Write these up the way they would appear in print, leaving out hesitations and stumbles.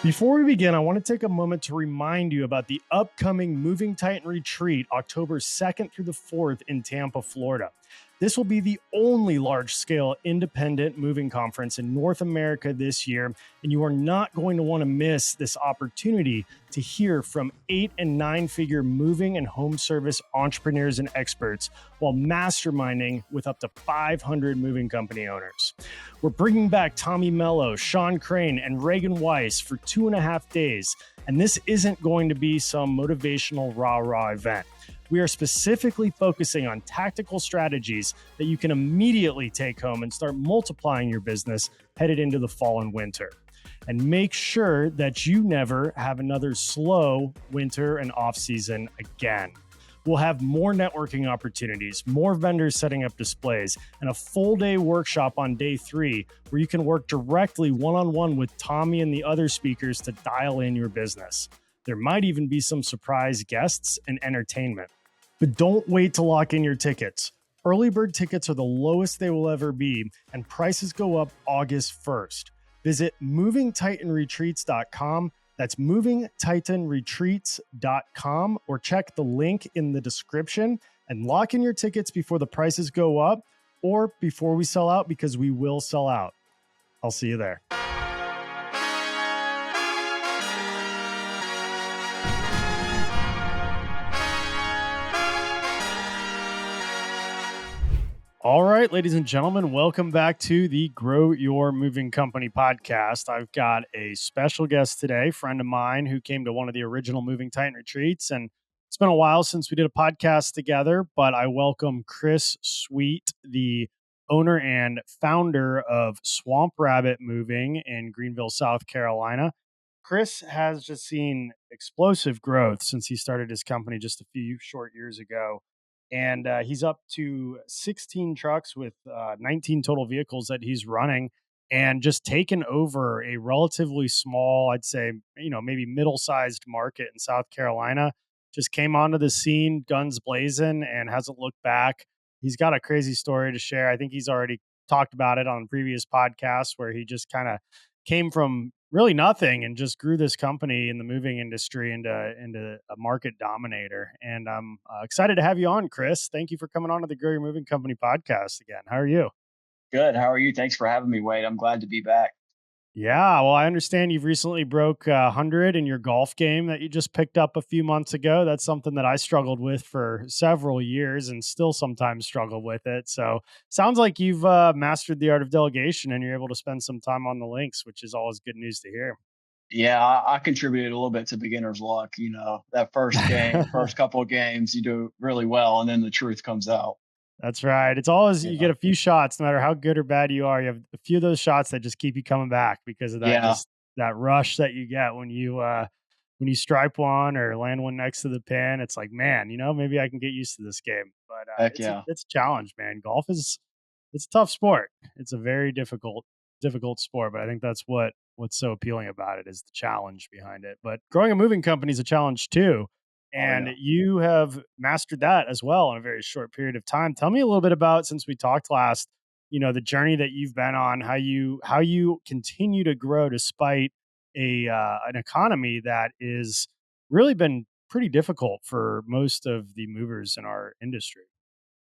Before we begin, I want to take a moment to remind you about the upcoming Moving Titan Retreat, October 2nd through the 4th in Tampa, Florida. This will be the only large-scale independent moving conference in North America this year, and you are not going to want to miss this opportunity to hear from 8- and 9-figure moving and home service entrepreneurs and experts while masterminding with up to 500 moving company owners. We're bringing back Tommy Mello, Sean Crane, and Reagan Weiss for 2.5 days, and this isn't going to be some motivational rah-rah event. We are specifically focusing on tactical strategies that you can immediately take home and start multiplying your business headed into the fall and winter. And make sure that you never have another slow winter and off season again. We'll have more networking opportunities, more vendors setting up displays, and a full day workshop on day 3 where you can work directly one-on-one with Tommy and the other speakers to dial in your business. There might even be some surprise guests and entertainment. But don't wait to lock in your tickets. Early bird tickets are the lowest they will ever be, and prices go up August 1st. Visit movingtitanretreats.com. That's movingtitanretreats.com, or check the link in the description and lock in your tickets before the prices go up or before we sell out, because we will sell out. I'll see you there. All right, ladies and gentlemen, welcome back to the Grow Your Moving Company podcast. I've got a special guest today, friend of mine who came to one of the original Moving Titan retreats. And it's been a while since we did a podcast together, but I welcome Chris Sweet, the owner and founder of Swamp Rabbit Moving in Greenville, South Carolina. Chris has just seen explosive growth since he started his company just a few short years ago. And he's up to 16 trucks with 19 total vehicles that he's running, and just taken over a relatively small, I'd say, maybe middle-sized market in South Carolina. Just came onto the scene, guns blazing, and hasn't looked back. He's got a crazy story to share. I think he's already talked about it on previous podcasts, where he just kind of came from really nothing and just grew this company in the moving industry into a market dominator. And I'm excited to have you on, Chris. Thank you for coming on to the Grow Your Moving Company podcast again. How are you? Good. How are you? Thanks for having me, Wade. I'm glad to be back. Yeah, well, I understand you've recently broke 100 in your golf game that you just picked up a few months ago. That's something that I struggled with for several years and still sometimes struggle with it. So sounds like you've mastered the art of delegation and you're able to spend some time on the links, which is always good news to hear. Yeah, I contributed a little bit to beginner's luck. That first game, first couple of games, you do really well, and then the truth comes out. That's right. It's always, you Yeah. get a few shots, no matter how good or bad you are. You have a few of those shots that just keep you coming back because of that, Yeah. just that rush that you get when you stripe one or land one next to the pin. It's like, man, maybe I can get used to this game. But Heck it's a yeah. it's a challenge, man. Golf it's a tough sport. It's a very difficult sport, but I think that's what's so appealing about it is the challenge behind it. But growing a moving company is a challenge too. Oh, And yeah. you have mastered that as well in a very short period of time. Tell me a little bit about, since we talked last, the journey that you've been on, how you continue to grow despite an economy that is really been pretty difficult for most of the movers in our industry.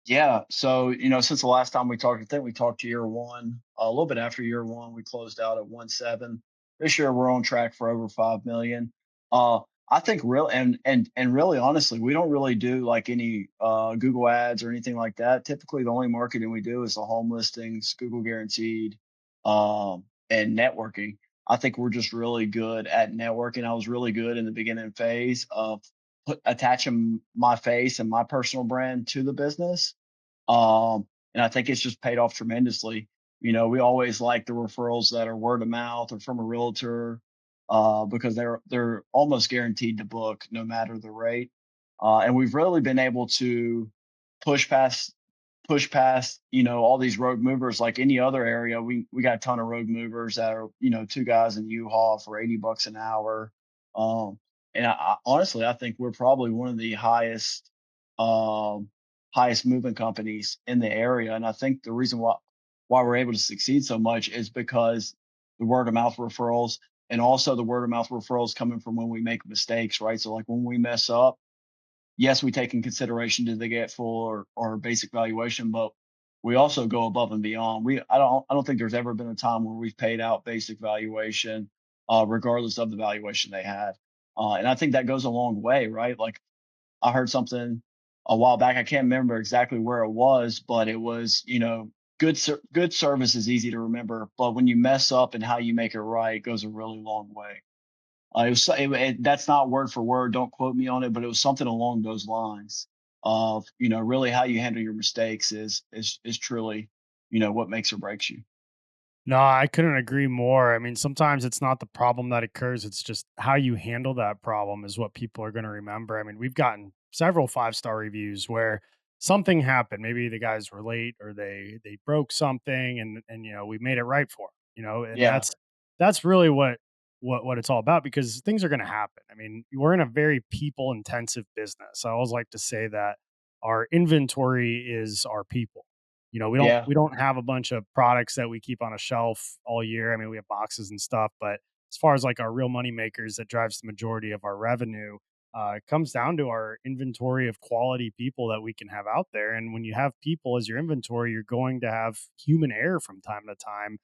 Yeah. So, since the last time we talked, I think we talked year one, a little bit after year one, we closed out at 1.7. This year we're on track for over 5 million. Uh, I think real and really honestly, we don't really do like any Google ads or anything like that. Typically the only marketing we do is the home listings, Google guaranteed, and networking. I think we're just really good at networking. I was really good in the beginning phase of attaching my face and my personal brand to the business, and I think it's just paid off tremendously. We always like the referrals that are word of mouth or from a realtor, because they're almost guaranteed to book no matter the rate. And we've really been able to push past all these road movers. Like any other area, we got a ton of road movers that are, two guys in U-Haul for $80 an hour. And honestly, I think we're probably one of the um, highest moving companies in the area. And I think the reason why we're able to succeed so much is because the word of mouth referrals. and also the word of mouth referrals coming from when we make mistakes, right? So like when we mess up, yes, we take in consideration do they get full or basic valuation, but we also go above and beyond. I don't think there's ever been a time where we've paid out basic valuation, regardless of the valuation they had. And I think that goes a long way, right? Like I heard something a while back. I can't remember exactly where it was, but it was, good service is easy to remember, but when you mess up and how you make it right goes a really long way. That's not word for word. Don't quote me on it, but it was something along those lines of, really how you handle your mistakes is truly, what makes or breaks you. No, I couldn't agree more. I mean, sometimes it's not the problem that occurs, it's just how you handle that problem is what people are going to remember. I mean, we've gotten several five-star reviews where something happened. Maybe the guys were late or they broke something and we made it right for 'em, and Yeah, that's really what it's all about because things are going to happen. I mean, we're in a very people intensive business. I always like to say that our inventory is our people. yeah, We don't have a bunch of products that we keep on a shelf all year. I mean, we have boxes and stuff, but as far as like our real money makers that drives the majority of our revenue, it comes down to our inventory of quality people that we can have out there. And when you have people as your inventory, you're going to have human error from time to time.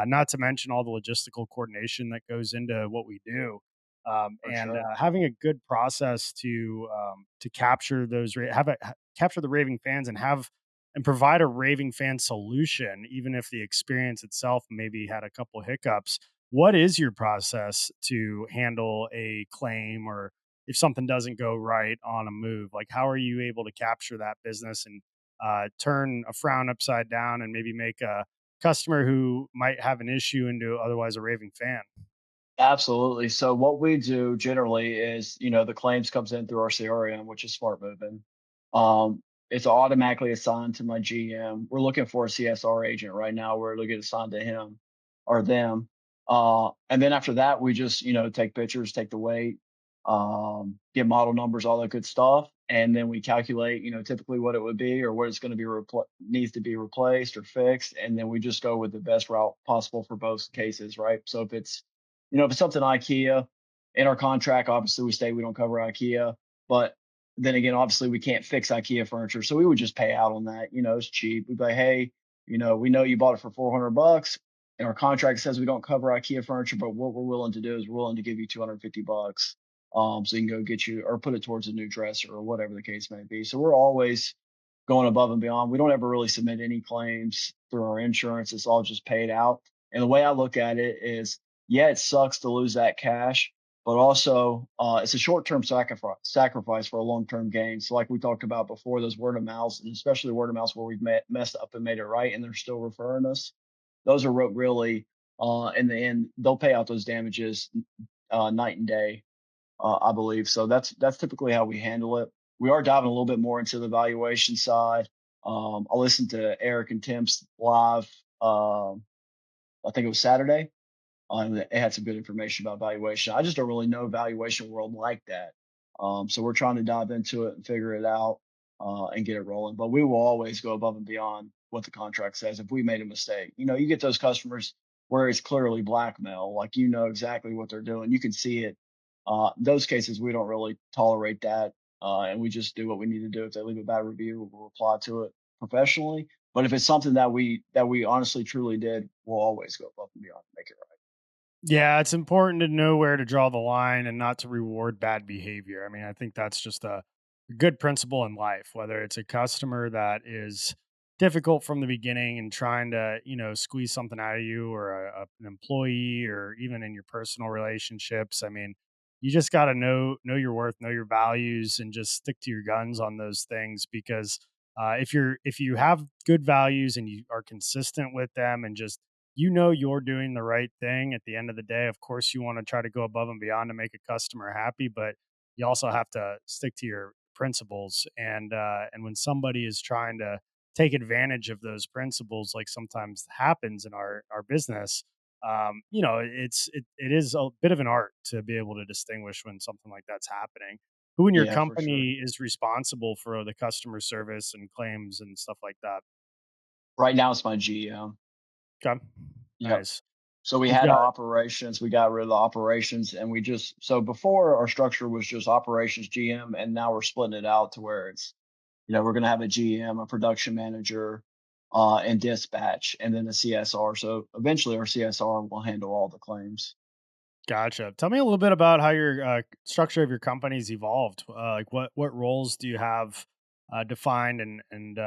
Not to mention all the logistical coordination that goes into what we do. for And sure. having a good process to capture capture the raving fans and provide a raving fan solution, even if the experience itself maybe had a couple hiccups. What is your process to handle a claim or if something doesn't go right on a move? Like, how are you able to capture that business and turn a frown upside down and maybe make a customer who might have an issue into otherwise a raving fan? Absolutely. So what we do generally is, the claims comes in through our CRM, which is Smart Moving. It's automatically assigned to my GM. We're looking for a CSR agent right now. We're looking to assign to him or them. And then after that, we just, take pictures, take the weight, get model numbers, all that good stuff. And then we calculate, typically what it would be or what it's going to be needs to be replaced or fixed. And then we just go with the best route possible for both cases, right? So if it's something IKEA, in our contract, obviously we state we don't cover IKEA, but then again, obviously we can't fix IKEA furniture, so we would just pay out on that. It's cheap. We'd be like, hey, we know you bought it for $400, and our contract says we don't cover IKEA furniture, but what we're willing to do is we're willing to give you $250, so you can go get you or put it towards a new dresser or whatever the case may be. So we're always going above and beyond. We don't ever really submit any claims through our insurance. It's all just paid out. And the way I look at it is, yeah, it sucks to lose that cash, but also it's a short-term sacrifice for a long-term gain. So, like we talked about before, those word of mouths, and especially word of mouths where we've messed up and made it right, and they're still referring us. Those are what really, in the end, they'll pay out those damages night and day, I believe. So that's typically how we handle it. We are diving a little bit more into the valuation side. I listened to Eric and Tim's live. I think it was Saturday. They had some good information about valuation. I just don't really know valuation world like that. So we're trying to dive into it and figure it out and get it rolling. But we will always go above and beyond what the contract says. If we made a mistake, you get those customers where it's clearly blackmail, like exactly what they're doing. You can see it. Those cases, we don't really tolerate that, and we just do what we need to do. If they leave a bad review, we'll reply to it professionally. But if it's something that we honestly truly did, we'll always go above and beyond to make it right. Yeah, it's important to know where to draw the line and not to reward bad behavior. I mean, I think that's just a good principle in life, whether it's a customer that is difficult from the beginning and trying to, squeeze something out of you or an employee or even in your personal relationships. I mean, you just got to know your worth, know your values and just stick to your guns on those things because if you have good values and you are consistent with them and just you're doing the right thing at the end of the day. Of course, you want to try to go above and beyond to make a customer happy, but you also have to stick to your principles. And when somebody is trying to take advantage of those principles, like sometimes happens in our business, it is a bit of an art to be able to distinguish when something like that's happening. Who in your Yeah, for sure. company is responsible for the customer service and claims and stuff like that? Right now, it's my GM. Okay, Yep. nice. So we You've had got our operations, we got rid of the operations, and we just so before our structure was just operations GM, and now we're splitting it out to where it's we're going to have a GM, a production manager, and dispatch, and then a CSR. So eventually, our CSR will handle all the claims. Gotcha. Tell me a little bit about how your structure of your company's evolved. Like what roles do you have defined, and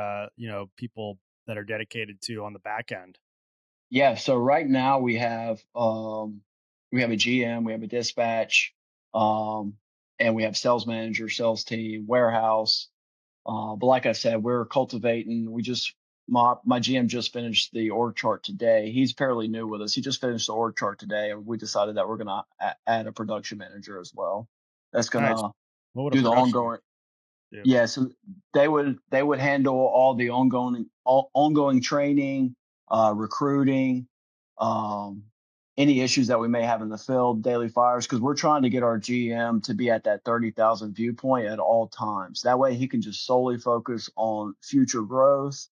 people that are dedicated to on the back end? Yeah. So right now we have a GM, we have a dispatch, um, and we have sales manager, sales team, warehouse. But like I said, we're cultivating. My GM just finished the org chart today. He's fairly new with us. He just finished the org chart today, and we decided that we're going to add a production manager as well. That's going Nice. to What would a do the production ongoing. do? Yeah, so they would handle all the ongoing training, recruiting, um, any issues that we may have in the field, daily fires, because we're trying to get our GM to be at that 30,000 viewpoint at all times. That way, he can just solely focus on future growth,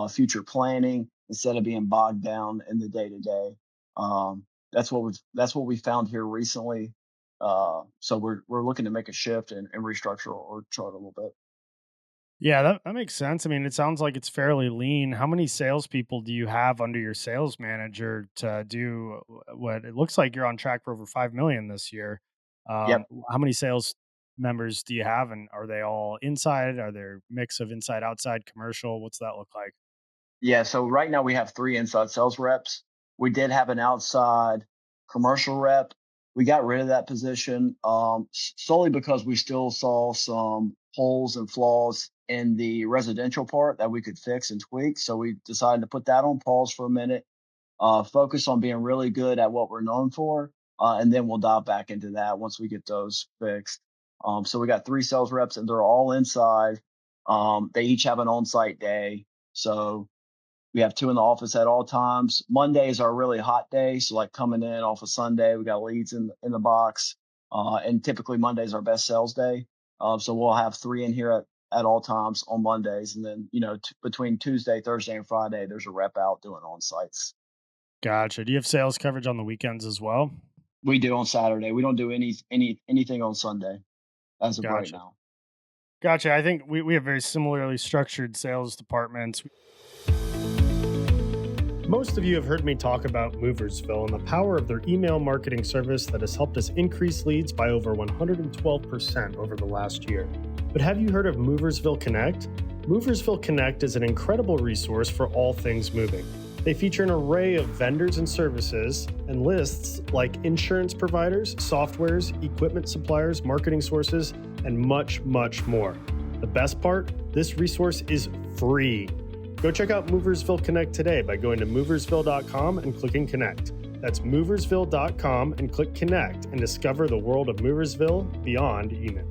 future planning, instead of being bogged down in the day to day. That's what we found here recently. So we're looking to make a shift and restructure our chart a little bit. Yeah, that makes sense. I mean, it sounds like it's fairly lean. How many salespeople do you have under your sales manager to do what it looks like you're on track for over 5 million this year? Yep. How many sales members do you have, and are they all inside? Are there mix of inside, outside, commercial? What's that look like? Yeah. So right now we have three inside sales reps. We did have an outside commercial rep. We got rid of that position solely because we still saw some holes and flaws in the residential part that we could fix and tweak. So we decided to put that on pause for a minute, focus on being really good at what we're known for, and then we'll dive back into that once we get those fixed. So we got three sales reps, and they're all inside. They each have an on-site day. So we have two in the office at all times. Monday is our really hot day. So like coming in off of Sunday, we got leads in the box. And typically Monday is our best sales day. So we'll have three in here at all times on Mondays. And then, between Tuesday, Thursday, and Friday, there's a rep out doing on sites. Gotcha. Do you have sales coverage on the weekends as well? We do on Saturday. We don't do anything on Sunday as of right Gotcha. now. Gotcha. I think we have very similarly structured sales departments. Most of you have heard me talk about Moversville and the power of their email marketing service that has helped us increase leads by over 112% over the last year. But have you heard of Moversville Connect? Moversville Connect is an incredible resource for all things moving. They feature an array of vendors and services and lists like insurance providers, softwares, equipment suppliers, marketing sources, and much, much more. The best part? This resource is free. Go check out Moversville Connect today by going to moversville.com and clicking Connect. That's moversville.com and click Connect and discover the world of Moversville beyond email.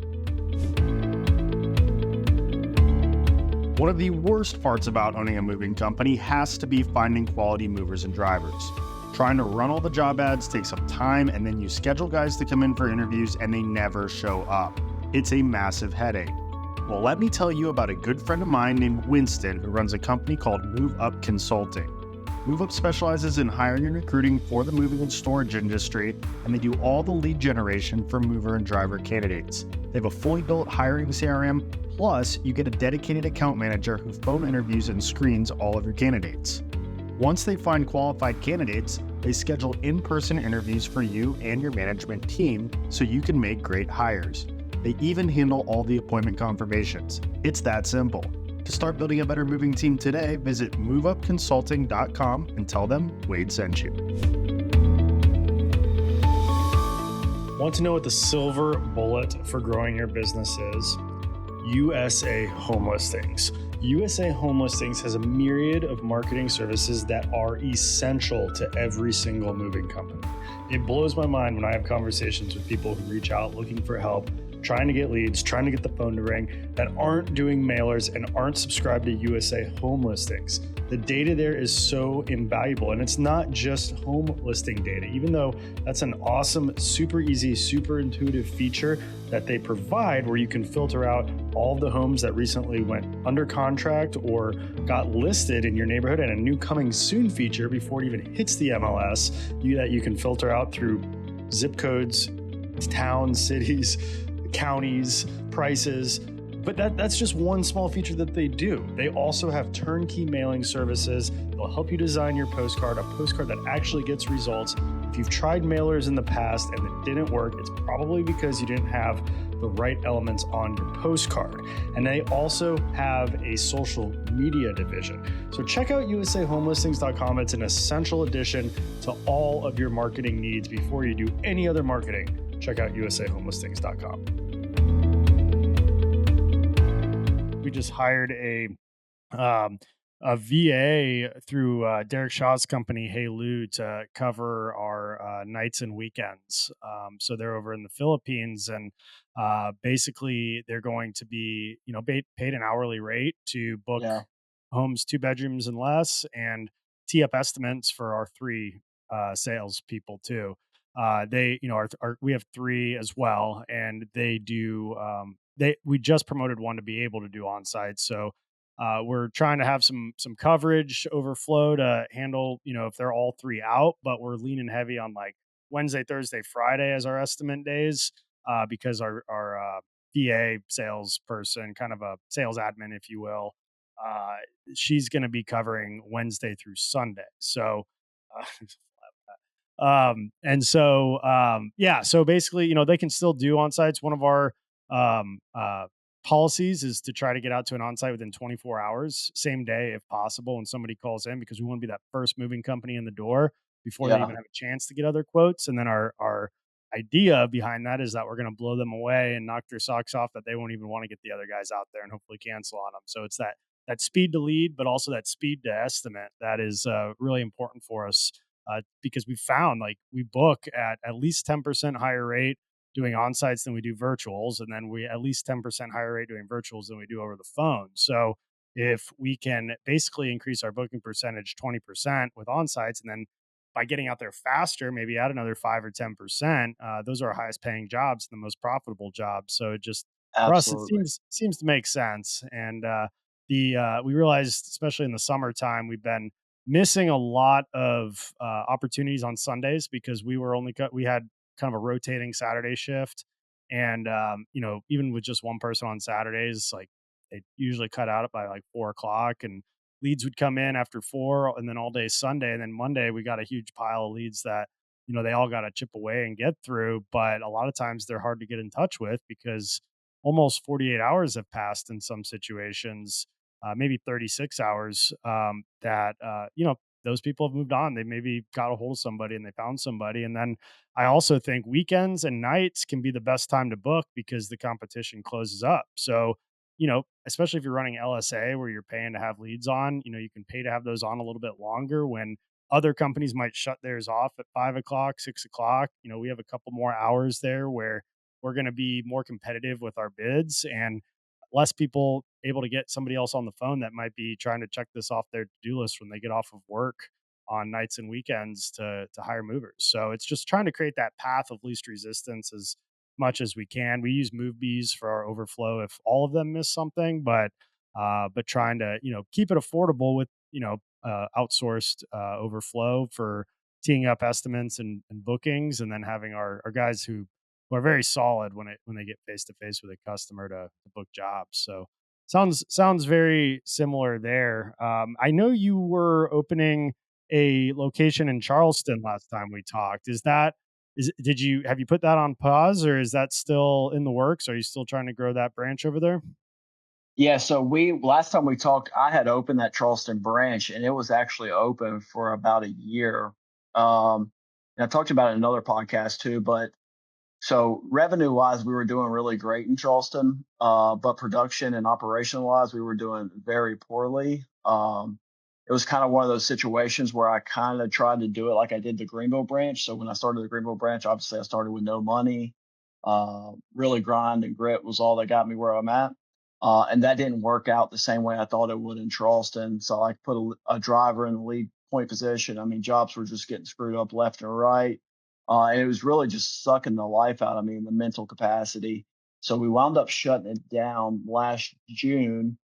One of the worst parts about owning a moving company has to be finding quality movers and drivers. Trying to run all the job ads takes up time, and then you schedule guys to come in for interviews and they never show up. It's a massive headache. Well, let me tell you about a good friend of mine named Winston who runs a company called Move Up Consulting. Move Up specializes in hiring and recruiting for the moving and storage industry, and they do all the lead generation for mover and driver candidates. They have a fully built hiring CRM, plus you get a dedicated account manager who phone interviews and screens all of your candidates. Once they find qualified candidates, they schedule in-person interviews for you and your management team so you can make great hires. They even handle all the appointment confirmations. It's that simple. To start building a better moving team today, visit moveupconsulting.com and tell them Wade sent you. Want to know what the silver bullet for growing your business is? USA Home Listings. USA Home Listings has a myriad of marketing services that are essential to every single moving company. It blows my mind when I have conversations with people who reach out looking for help trying to get leads, trying to get the phone to ring, that aren't doing mailers and aren't subscribed to USA home listings. The data there is so invaluable. And it's not just home listing data, even though that's an awesome, super easy, super intuitive feature that they provide where you can filter out all of the homes that recently went under contract or got listed in your neighborhood, and a new coming soon feature before it even hits the MLS that you can filter out through zip codes, towns, cities, counties, prices. But that's just one small feature that they do. They also have turnkey mailing services. They'll help you design your postcard, a postcard that actually gets results. If you've tried mailers in the past and it didn't work, it's probably because you didn't have the right elements on your postcard. And they also have a social media division. So check out usahomelistings.com. It's an essential addition to all of your marketing needs. Before you do any other marketing, check out usahomelistings.com. We just hired a VA through Derek Shaw's company, Hey Lou, to cover our nights and weekends. So they're over in the Philippines, and basically they're going to be, paid an hourly rate to book Yeah. homes 2 bedrooms and less, and tee up estimates for our three sales people too. They, we have three as well, and they do. We just promoted one to be able to do on site, so we're trying to have some coverage overflow to handle, if they're all three out, but we're leaning heavy on like Wednesday, Thursday, Friday as our estimate days, because our VA salesperson, kind of a sales admin, if you will, uh, she's going to be covering Wednesday through Sunday. So, uh, yeah, so basically, they can still do on sites. One of our um, uh, policies is to try to get out to an on site within 24 hours, same day if possible, when somebody calls in, because we want to be that first moving company in the door before they Yeah. even have a chance to get other quotes. And then our idea behind that is that we're going to blow them away and knock their socks off, that they won't even want to get the other guys out there and hopefully cancel on them. So it's that speed to lead, but also that speed to estimate that is really important for us, because we found, like, we book at least 10% higher rate doing on sites than we do virtuals. And then we at least 10% higher rate doing virtuals than we do over the phone. So if we can basically increase our booking percentage 20% with on sites, and then by getting out there faster, maybe add another 5 or 10%, those are our highest paying jobs and the most profitable jobs. So it just, for us, it Absolutely. seems to make sense. And the we realized, especially in the summertime, we've been missing a lot of opportunities on Sundays because we had kind of a rotating Saturday shift, and even with just one person on Saturdays, like, they usually cut out by like 4 o'clock, and leads would come in after 4, and then all day Sunday, and then Monday we got a huge pile of leads that they all got to chip away and get through. But a lot of times they're hard to get in touch with because almost 48 hours have passed in some situations, maybe 36 hours, that those people have moved on. They maybe got a hold of somebody and they found somebody. And then I also think weekends and nights can be the best time to book because the competition closes up. So, especially if you're running LSA where you're paying to have leads on, you can pay to have those on a little bit longer when other companies might shut theirs off at 5 o'clock, 6 o'clock. We have a couple more hours there where we're going to be more competitive with our bids, and less people able to get somebody else on the phone that might be trying to check this off their to-do list when they get off of work on nights and weekends to hire movers. So it's just trying to create that path of least resistance as much as we can. We use MoveBees for our overflow if all of them miss something, but trying to keep it affordable with outsourced overflow for teeing up estimates and bookings, and then having our guys who are very solid when they get face to face with a customer to book jobs. So sounds very similar there. I know you were opening a location in Charleston last time we talked. Have you put that on pause, or is that still in the works? Are you still trying to grow that branch over there? Yeah, so we last time we talked, I had opened that Charleston branch, and it was actually open for about a year. And I talked about it in another podcast too, but so revenue wise, we were doing really great in Charleston, but production and operation wise, we were doing very poorly. It was kind of one of those situations where I kind of tried to do it like I did the Greenville branch. So when I started the Greenville branch, obviously I started with no money. Really grind and grit was all that got me where I'm at. And that didn't work out the same way I thought it would in Charleston. So I put a driver in the lead point position. I mean, jobs were just getting screwed up left and right. And it was really just sucking the life out of me in the mental capacity. So we wound up shutting it down last June,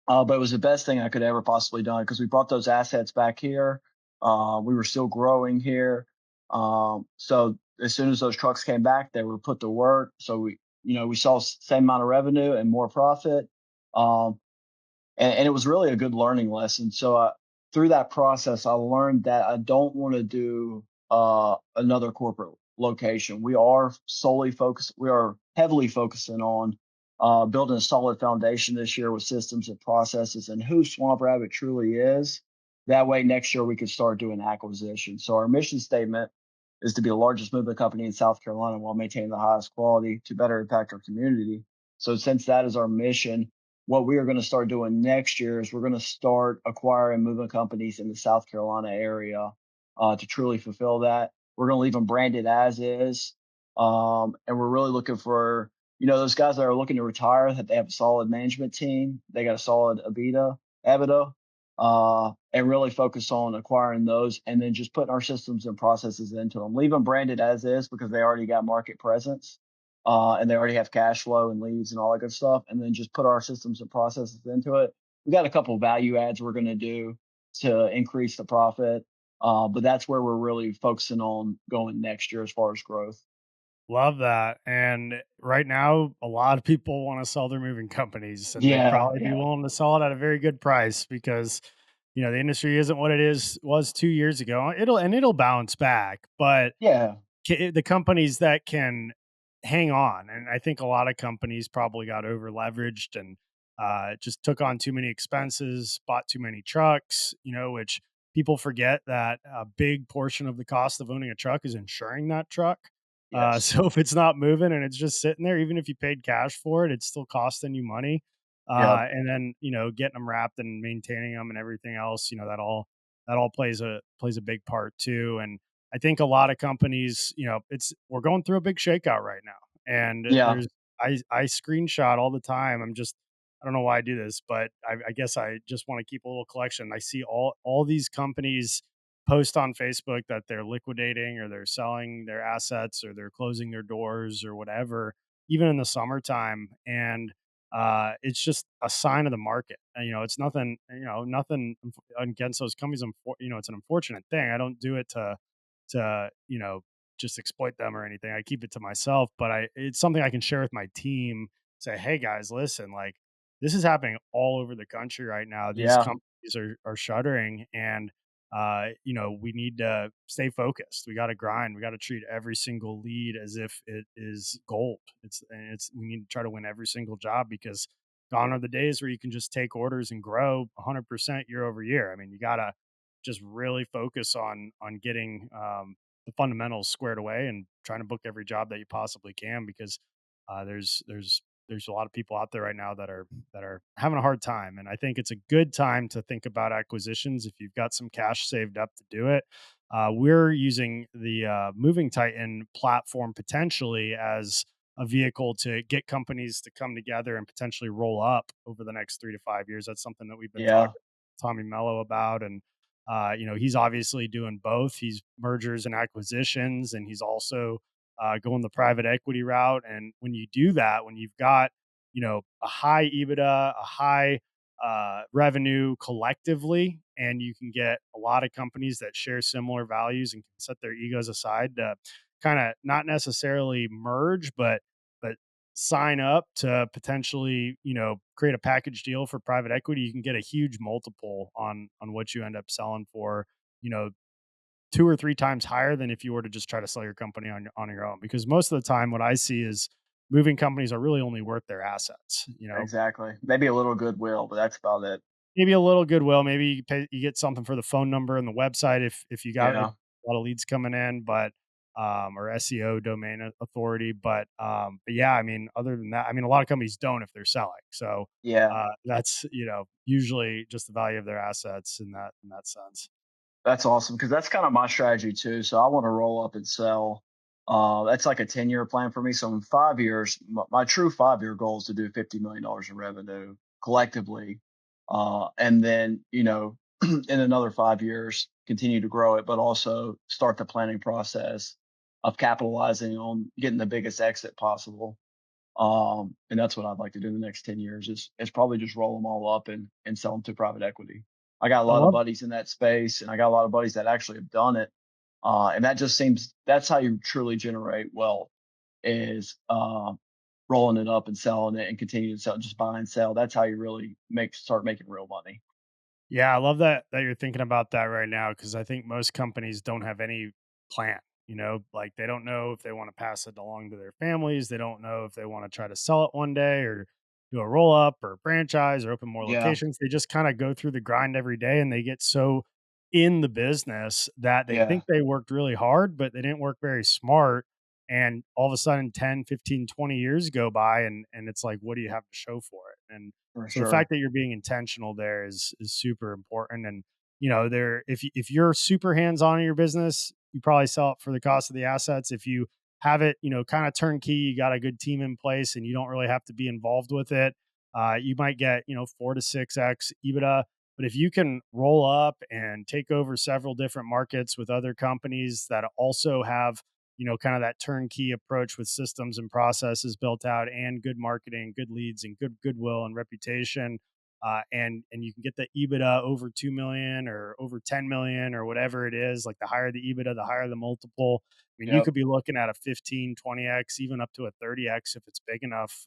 but it was the best thing I could ever possibly done because we brought those assets back here. We were still growing here. So as soon as those trucks came back, they were put to work. So we saw same amount of revenue and more profit. Um, and it was really a good learning lesson. So through that process, I learned that I don't want to do another corporate location. We are solely focused. We are heavily focusing on building a solid foundation this year with systems and processes and who Swamp Rabbit truly is. That way, next year we could start doing acquisitions. So our mission statement is to be the largest moving company in South Carolina while maintaining the highest quality to better impact our community. So since that is our mission, what we are going to start doing next year is we're going to start acquiring moving companies in the South Carolina area to truly fulfill that. We're going to leave them branded as is. And we're really looking for, those guys that are looking to retire, that they have a solid management team. They got a solid EBITDA, and really focus on acquiring those and then just putting our systems and processes into them. Leave them branded as is because they already got market presence, and they already have cash flow and leads and all that good stuff. And then just put our systems and processes into it. We got a couple of value adds we're going to do to increase the profit, but that's where we're really focusing on going next year as far as growth. Love that. And right now, a lot of people want to sell their moving companies, and they'd Yeah, probably be yeah, willing to sell it at a very good price because, the industry isn't what it was 2 years ago. It'll bounce back, but yeah, the companies that can hang on, and I think a lot of companies probably got over leveraged and just took on too many expenses, bought too many trucks, which people forget that a big portion of the cost of owning a truck is insuring that truck. yes, So if it's not moving and it's just sitting there, even if you paid cash for it, it's still costing you money. yep, And then getting them wrapped and maintaining them and everything else, that all plays a big part too. And I think a lot of companies, we're going through a big shakeout right now, and yeah, I screenshot all the time. I don't know why I do this, but I guess I just want to keep a little collection. I see all these companies post on Facebook that they're liquidating or they're selling their assets or they're closing their doors or whatever, even in the summertime, and it's just a sign of the market. And, it's nothing against those companies. It's an unfortunate thing. I don't do it to just exploit them or anything. I keep it to myself, but it's something I can share with my team. Say, hey guys, listen, like this is happening all over the country right now. These yeah, companies are shuttering, and we need to stay focused. We got to grind. We got to treat every single lead as if it is gold. It's we need to try to win every single job because gone are the days where you can just take orders and grow 100% year over year. I mean, you gotta just really focus on getting the fundamentals squared away and trying to book every job that you possibly can because there's a lot of people out there right now that are having a hard time, and I think it's a good time to think about acquisitions if you've got some cash saved up to do it. We're using the Moving Titan platform potentially as a vehicle to get companies to come together and potentially roll up over the next 3 to 5 years. That's something that we've been yeah, talking to Tommy Mello about, and he's obviously doing both. He's mergers and acquisitions, and he's also going the private equity route. And when you do that, when you've got a high EBITDA, a high revenue collectively, and you can get a lot of companies that share similar values and can set their egos aside to kind of not necessarily merge, but sign up to potentially create a package deal for private equity. You can get a huge multiple on what you end up selling for, you know 2 or 3 times higher than if you were to just try to sell your company on your own. Because most of the time, what I see is moving companies are really only worth their assets. exactly. Maybe a little goodwill, but that's about it. Maybe a little goodwill. Maybe you get something for the phone number and the website if you got a Yeah, lot of leads coming in, but or SEO domain authority. But yeah, I mean, other than that, I mean, a lot of companies don't if they're selling. So yeah. that's usually just the value of their assets in that sense. That's awesome because that's kind of my strategy too. So I want to roll up and sell. That's like a 10-year plan for me. So in 5 years, my true 5-year goal is to do $50 million in revenue collectively. And then, in another 5 years, continue to grow it, but also start the planning process of capitalizing on getting the biggest exit possible. And that's what I'd like to do in the next 10 years is probably just roll them all up and sell them to private equity. I got a I lot of love buddies in that space, and I got a lot of buddies that actually have done it. And that just seems that's how you truly generate wealth is rolling it up and selling it and continue to sell, just buy and sell. That's how you really start making real money. Yeah, I love that you're thinking about that right now because I think most companies don't have any plan. Like they don't know if they want to pass it along to their families. They don't know if they want to try to sell it one day or do a roll up or franchise or open more Yeah, locations. They just kind of go through the grind every day and they get so in the business that they yeah, think they worked really hard, but they didn't work very smart. And all of a sudden 10, 15, 20 years go by and it's like, what do you have to show for it? And for so the fact sure. that you're being intentional there is super important. And there if you're super hands on in your business, you probably sell it for the cost of the assets. If you have it, kind of turnkey, you got a good team in place, and you don't really have to be involved with it. You might get 4 to 6x EBITDA. But if you can roll up and take over several different markets with other companies that also have kind of that turnkey approach with systems and processes built out and good marketing, good leads, and good goodwill and reputation. And you can get the EBITDA over 2 million or over 10 million or whatever it is. Like the higher the EBITDA, the higher the multiple. I mean, you Yep. could be looking at a 15, 20x, even up to a 30x if it's big enough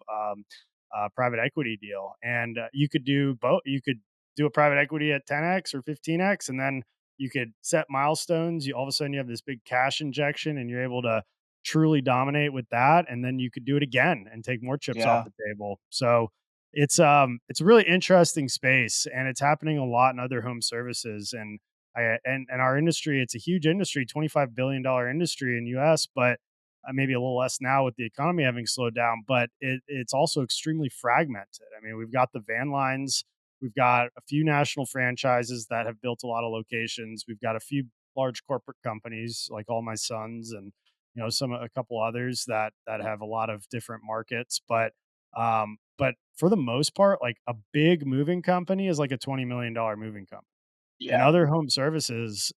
private equity deal. And you could do both. You could do a private equity at 10x or 15x, and then you could set milestones. All of a sudden you have this big cash injection and you're able to truly dominate with that. And then you could do it again and take more chips off Yeah. the table. So it's a really interesting space and it's happening a lot in other home services. And and our industry, it's a huge industry, $25 billion industry in US, but maybe a little less now with the economy having slowed down, but it's also extremely fragmented. I mean, we've got the van lines. We've got a few national franchises that have built a lot of locations. We've got a few large corporate companies like All My Sons and a couple others that have a lot of different markets. But for the most part, like a big moving company is like a $20 million moving company. And Yeah. other home services,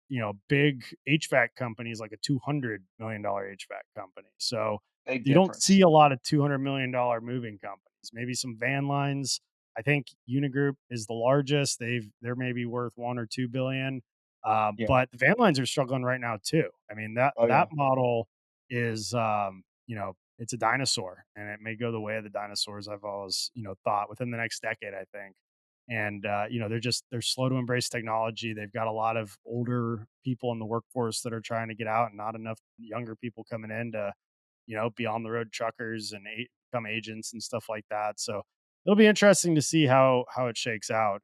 big HVAC companies like a $200 million HVAC company. So Big you don't see difference. a lot of $200 million moving companies. Maybe some van lines. I think Unigroup is the largest. They're maybe worth 1 or 2 billion. Yeah. But the van lines are struggling right now too. I mean Oh that yeah. model is it's a dinosaur and it may go the way of the dinosaurs. I've always thought within the next decade. I think and they're slow to embrace technology. They've got a lot of older people in the workforce that are trying to get out and not enough younger people coming in to be on the road truckers and become agents and stuff like that. So it'll be interesting to see how it shakes out.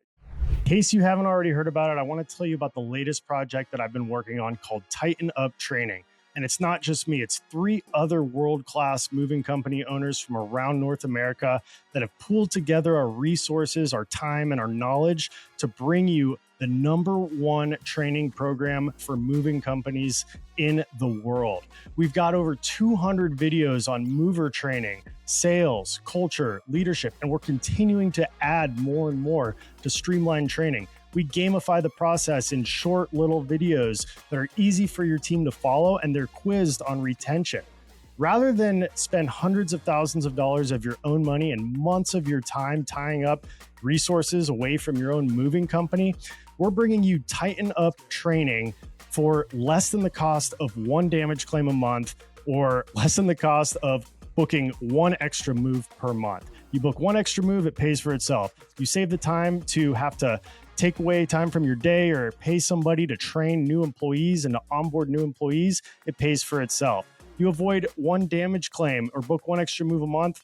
In case you haven't already heard about it, I want to tell you about the latest project that I've been working on called Tighten Up Training. And it's not just me, it's three other world class moving company owners from around North America that have pooled together our resources, our time, and our knowledge to bring you the number one training program for moving companies in the world. We've got over 200 videos on mover training, sales, culture, leadership, and we're continuing to add more and more to streamline training. We gamify the process in short little videos that are easy for your team to follow, and they're quizzed on retention. Rather than spend hundreds of thousands of dollars of your own money and months of your time tying up resources away from your own moving company, we're bringing you Tighten Up Training for less than the cost of one damage claim a month or less than the cost of booking one extra move per month. You book one extra move, it pays for itself. You save the time to have to take away time from your day or pay somebody to train new employees and to onboard new employees, it pays for itself. You avoid one damage claim or book one extra move a month,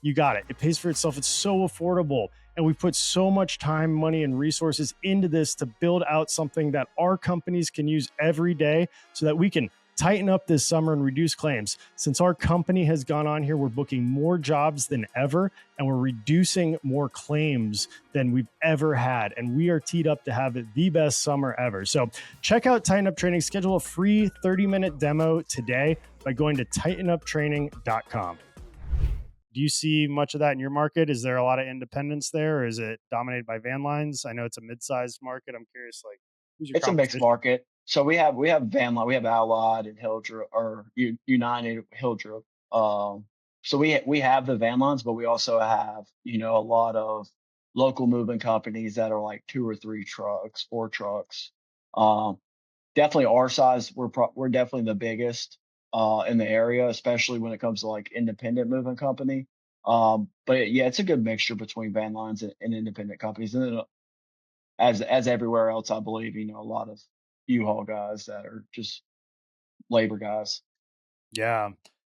you got it. It pays for itself. It's so affordable. And we put so much time, money, and resources into this to build out something that our companies can use every day so that we can Tighten up this summer and reduce claims. Since our company has gone on here, we're booking more jobs than ever, and we're reducing more claims than we've ever had. And we are teed up to have the best summer ever. So check out Tighten Up Training. Schedule a free 30-minute demo today by going to tightenuptraining.com. Do you see much of that in your market? Is there a lot of independents there, or is it dominated by van lines? I know it's a mid-sized market. I'm curious, like, who's your It's a mixed competition? market. So we have van line, we have Allied and Hildreth or United Hildreth. So we have the van lines, but we also have a lot of local moving companies that are like two or three trucks, four trucks. Um, Definitely our size, we're definitely the biggest in the area, especially when it comes to like independent moving company. But yeah, it's a good mixture between van lines and independent companies. And then as everywhere else, I believe, a lot of U-Haul guys that are just labor guys. Yeah.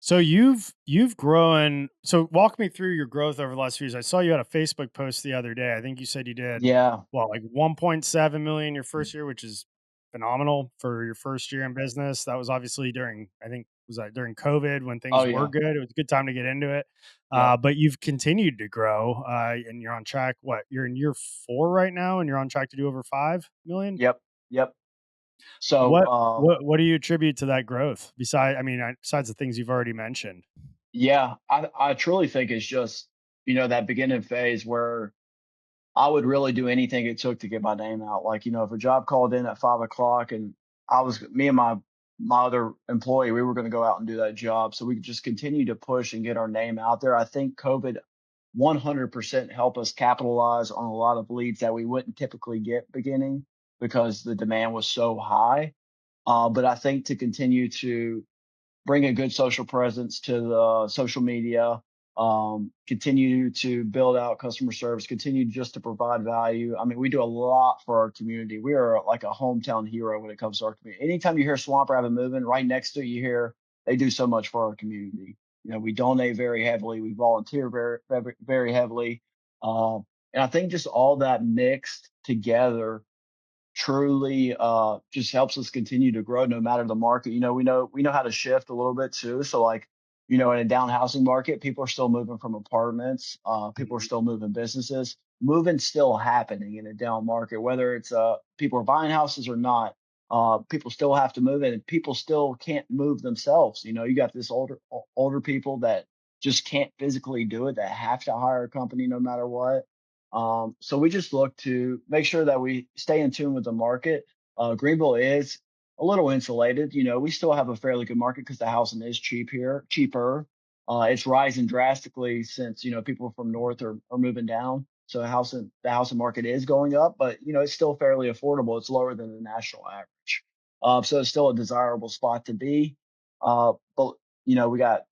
So you've grown. So walk me through your growth over the last few years. I saw you had a Facebook post the other day. I think you said you did Yeah. like 1.7 million your first year, which is phenomenal for your first year in business. That was obviously during, I think, was that during COVID when Oh things were yeah. good. It was a good time to get into it. Yep. But you've continued to grow, and you're on track. What, you're in year 4 right now, and you're on track to do over 5 million. Yep. Yep. So What do you attribute to that growth? Besides the things you've already mentioned? yeah, I truly think it's just, that beginning phase where I would really do anything it took to get my name out. Like, if a job called in at 5 o'clock and me and my other employee, we were going to go out and do that job. So we could just continue to push and get our name out there. I think COVID 100% helped us capitalize on a lot of leads that we wouldn't typically get beginning because the demand was so high. But I think to continue to bring a good social presence to the social media, continue to build out customer service, continue just to provide value. I mean, we do a lot for our community. We are like a hometown hero when it comes to our community. Anytime you hear Swamp Rabbit moving, right next to it, you hear they do so much for our community. We donate very heavily, we volunteer very heavily. And I think just all that mixed together truly just helps us continue to grow no matter the market. We know how to shift a little bit too. So like, in a down housing market, people are still moving from apartments, people are Mhm. still moving businesses. Moving's still happening in a down market, whether it's people are buying houses or not. People still have to move in, and people still can't move themselves. You got this older people that just can't physically do it, that have to hire a company no matter what. So we just look to make sure that we stay in tune with the market. Greenville is a little insulated. We still have a fairly good market because the housing is cheaper. It's rising drastically since people from north are moving down. So the housing market is going up, but it's still fairly affordable. It's lower than the national average. So it's still a desirable spot to be. But we got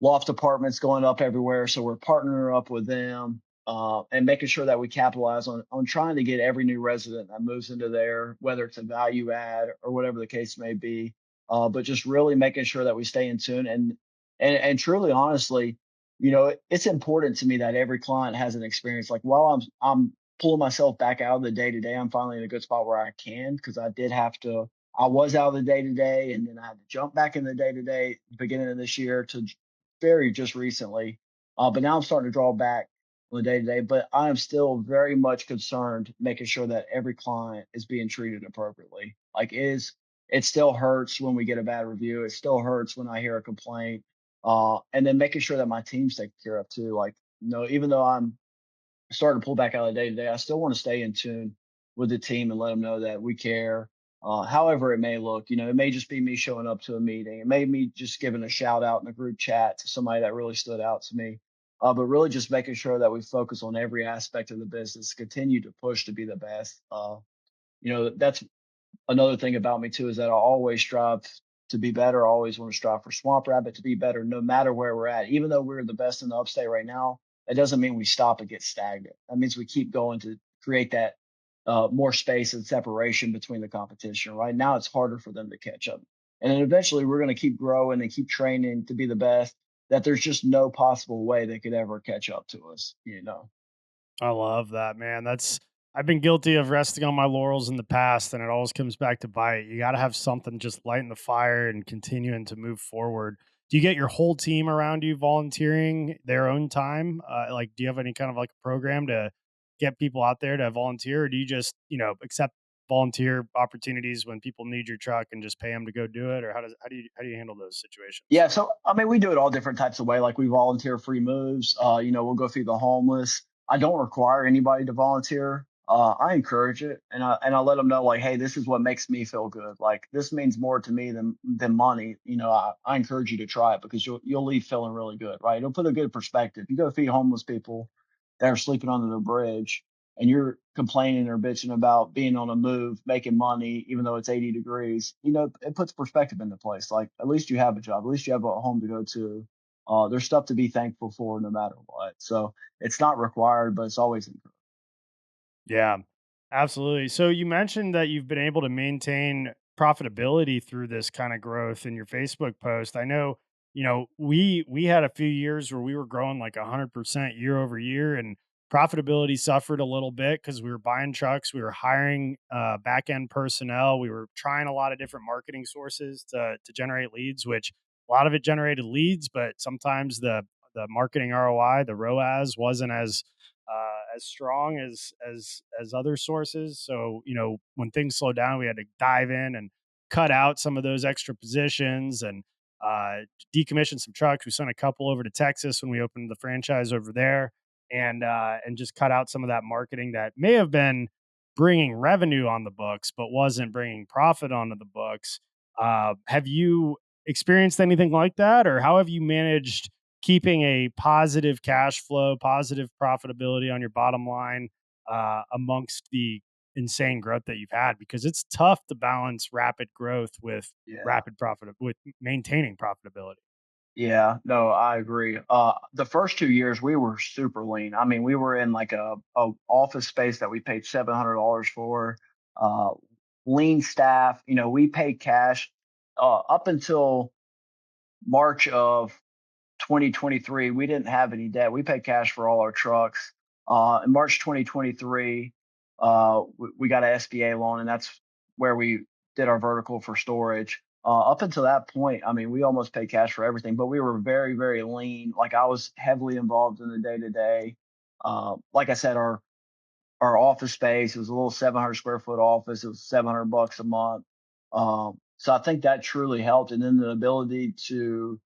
loft apartments going up everywhere. So we're partnering up with them and making sure that we capitalize on trying to get every new resident that moves into there, whether it's a value add or whatever the case may be. But just really making sure that we stay in tune and truly, honestly, it's important to me that every client has an experience. Like while I'm pulling myself back out of the day to day, I'm finally in a good spot where I can because I did have to. I was out of the day to day, and then I had to jump back in the day to day beginning of this year to very just recently. But now I'm starting to draw back on the day to day. But I am still very much concerned making sure that every client is being treated appropriately. Like it still hurts when we get a bad review. It still hurts when I hear a complaint. And then making sure that my team's taken care of too. Like, even though I'm starting to pull back out of the day to day, I still want to stay in tune with the team and let them know that we care. However it may look, it may just be me showing up to a meeting. It may be me just giving a shout out in a group chat to somebody that really stood out to me. But really just making sure that we focus on every aspect of the business, continue to push to be the best. That's another thing about me too is that I always strive to be better. I always want to strive for Swamp Rabbit to be better, no matter where we're at. Even though we're the best in the upstate right now, that doesn't mean we stop and get stagnant. That means we keep going to create that more space and separation between the competition. Right now, it's harder for them to catch up, and then eventually we're going to keep growing and keep training to be the best. That there's just no possible way they could ever catch up to us. I love that, man. I've been guilty of resting on my laurels in the past, and it always comes back to bite. You got to have something just lighting the fire and continuing to move forward. Do you get your whole team around you volunteering their own time? Like, do you have any kind of like a program to get people out there to volunteer, or do you just, accept volunteer opportunities when people need your truck and just pay them to go do it, or how do you handle those situations? Yeah, so I mean, we do it all different types of way. Like we volunteer free moves. We'll go feed the homeless. I don't require anybody to volunteer. I encourage it, and I let them know like, hey, this is what makes me feel good. Like this means more to me than money. I encourage you to try it because you'll leave feeling really good, right? It'll put a good perspective. You go feed homeless people that are sleeping under the bridge, and you're complaining or bitching about being on a move, making money, even though it's 80 degrees, it puts perspective into place. Like, at least you have a job, at least you have a home to go to. There's stuff to be thankful for no matter what. So it's not required, but it's always encouraged. Yeah, absolutely. So you mentioned that you've been able to maintain profitability through this kind of growth in your Facebook post. I know, we had a few years where we were growing like 100% year over year, and profitability suffered a little bit because we were buying trucks, we were hiring back end personnel, we were trying a lot of different marketing sources to generate leads, which a lot of it generated leads, but sometimes the marketing ROI, the ROAS, wasn't as strong as other sources. So when things slowed down, we had to dive in and cut out some of those extra positions and uh, decommission some trucks. We sent a couple over to Texas when we opened the franchise over there, and just cut out some of that marketing that may have been bringing revenue on the books but wasn't bringing profit onto the books. Have you experienced anything like that, or how have you managed keeping a positive cash flow, positive profitability on your bottom line amongst the insane growth that you've had? Because it's tough to balance rapid growth with Yeah. with maintaining profitability. Yeah, no, I agree. The first 2 years we were super lean. I mean, we were in like a office space that we paid $700 for. Uh, Lean staff. We paid cash up until March of 2023. We didn't have any debt. We paid cash for all our trucks. In March 2023, we got an SBA loan, and that's where we did our vertical for storage. Up until that point, I mean, we almost paid cash for everything, but we were very, very lean. Like I was heavily involved in the day to day. Like I said, our office space, it was a little 700 square foot office. It was $700 a month. So I think that truly helped. And then the ability to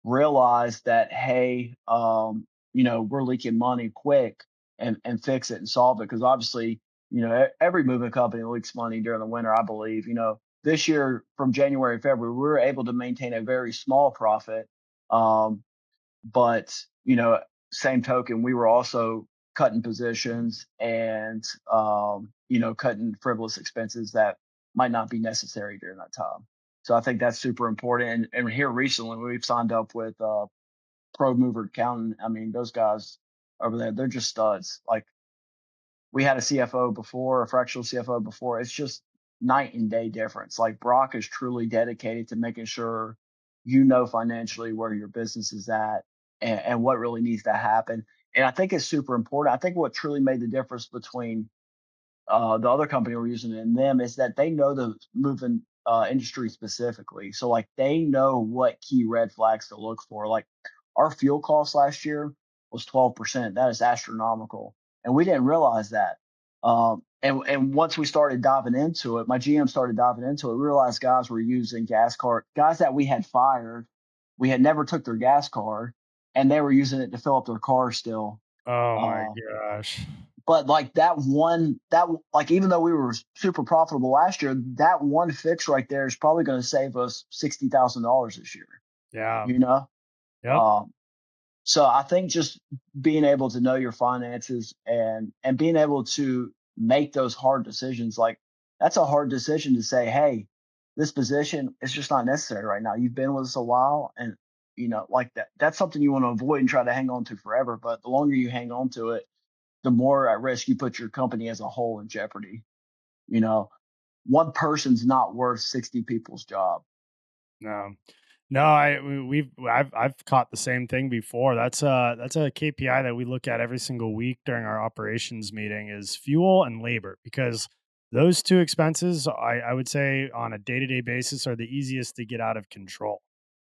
realize that, hey, we're leaking money quick, and fix it and solve it. Because obviously, every moving company leaks money during the winter, I believe. This year from January, February, we were able to maintain a very small profit. Um, but, same token, we were also cutting positions and, cutting frivolous expenses that might not be necessary during that time. So I think that's super important. And here recently, we've signed up with Pro Mover Accounting. I mean, those guys over there, they're just studs. Like we had a CFO before, a fractional CFO before. It's just night and day difference. Like Brock is truly dedicated to making sure financially where your business is at, and what really needs to happen. And I think it's super important. I think what truly made the difference between the other company we're using and them is that they know the moving industry specifically. So like they know what key red flags to look for. Like our fuel cost last year was 12%. That is astronomical, and we didn't realize that. And once we started diving into it, my GM started diving into it. We realized guys were using guys that we had fired. We had never took their gas card, and they were using it to fill up their car still. Oh my Uh, gosh. but like like even though we were super profitable last year, that one fix right there is probably going to save us $60,000 this year. Yeah. You know, Yep. um, so I think just being able to know your finances, and being able to make those hard decisions, like that's a hard decision to say, hey, this position is just not necessary right now. You've been with us a while, and like that's something you want to avoid and try to hang on to forever. But the longer you hang on to it, the more at risk you put your company as a whole in jeopardy. You know, One person's not worth 60 people's job. No. No, I've caught the same thing before. That's a KPI that we look at every single week during our operations meeting is fuel and labor because those two expenses I would say on a day-to-day basis are the easiest to get out of control.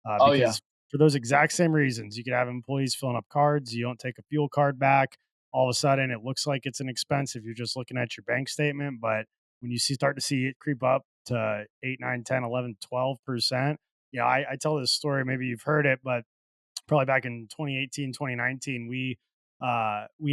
Oh yeah, Because for those exact same reasons, you could have employees filling up cards, you don't take a fuel card back, all of a sudden it looks like it's an expense if you're just looking at your bank statement, but when you start to see it creep up to 8, 9, 10, 11, 12%. Yeah, I tell this story, maybe you've heard it, but probably back in 2018, 2019, we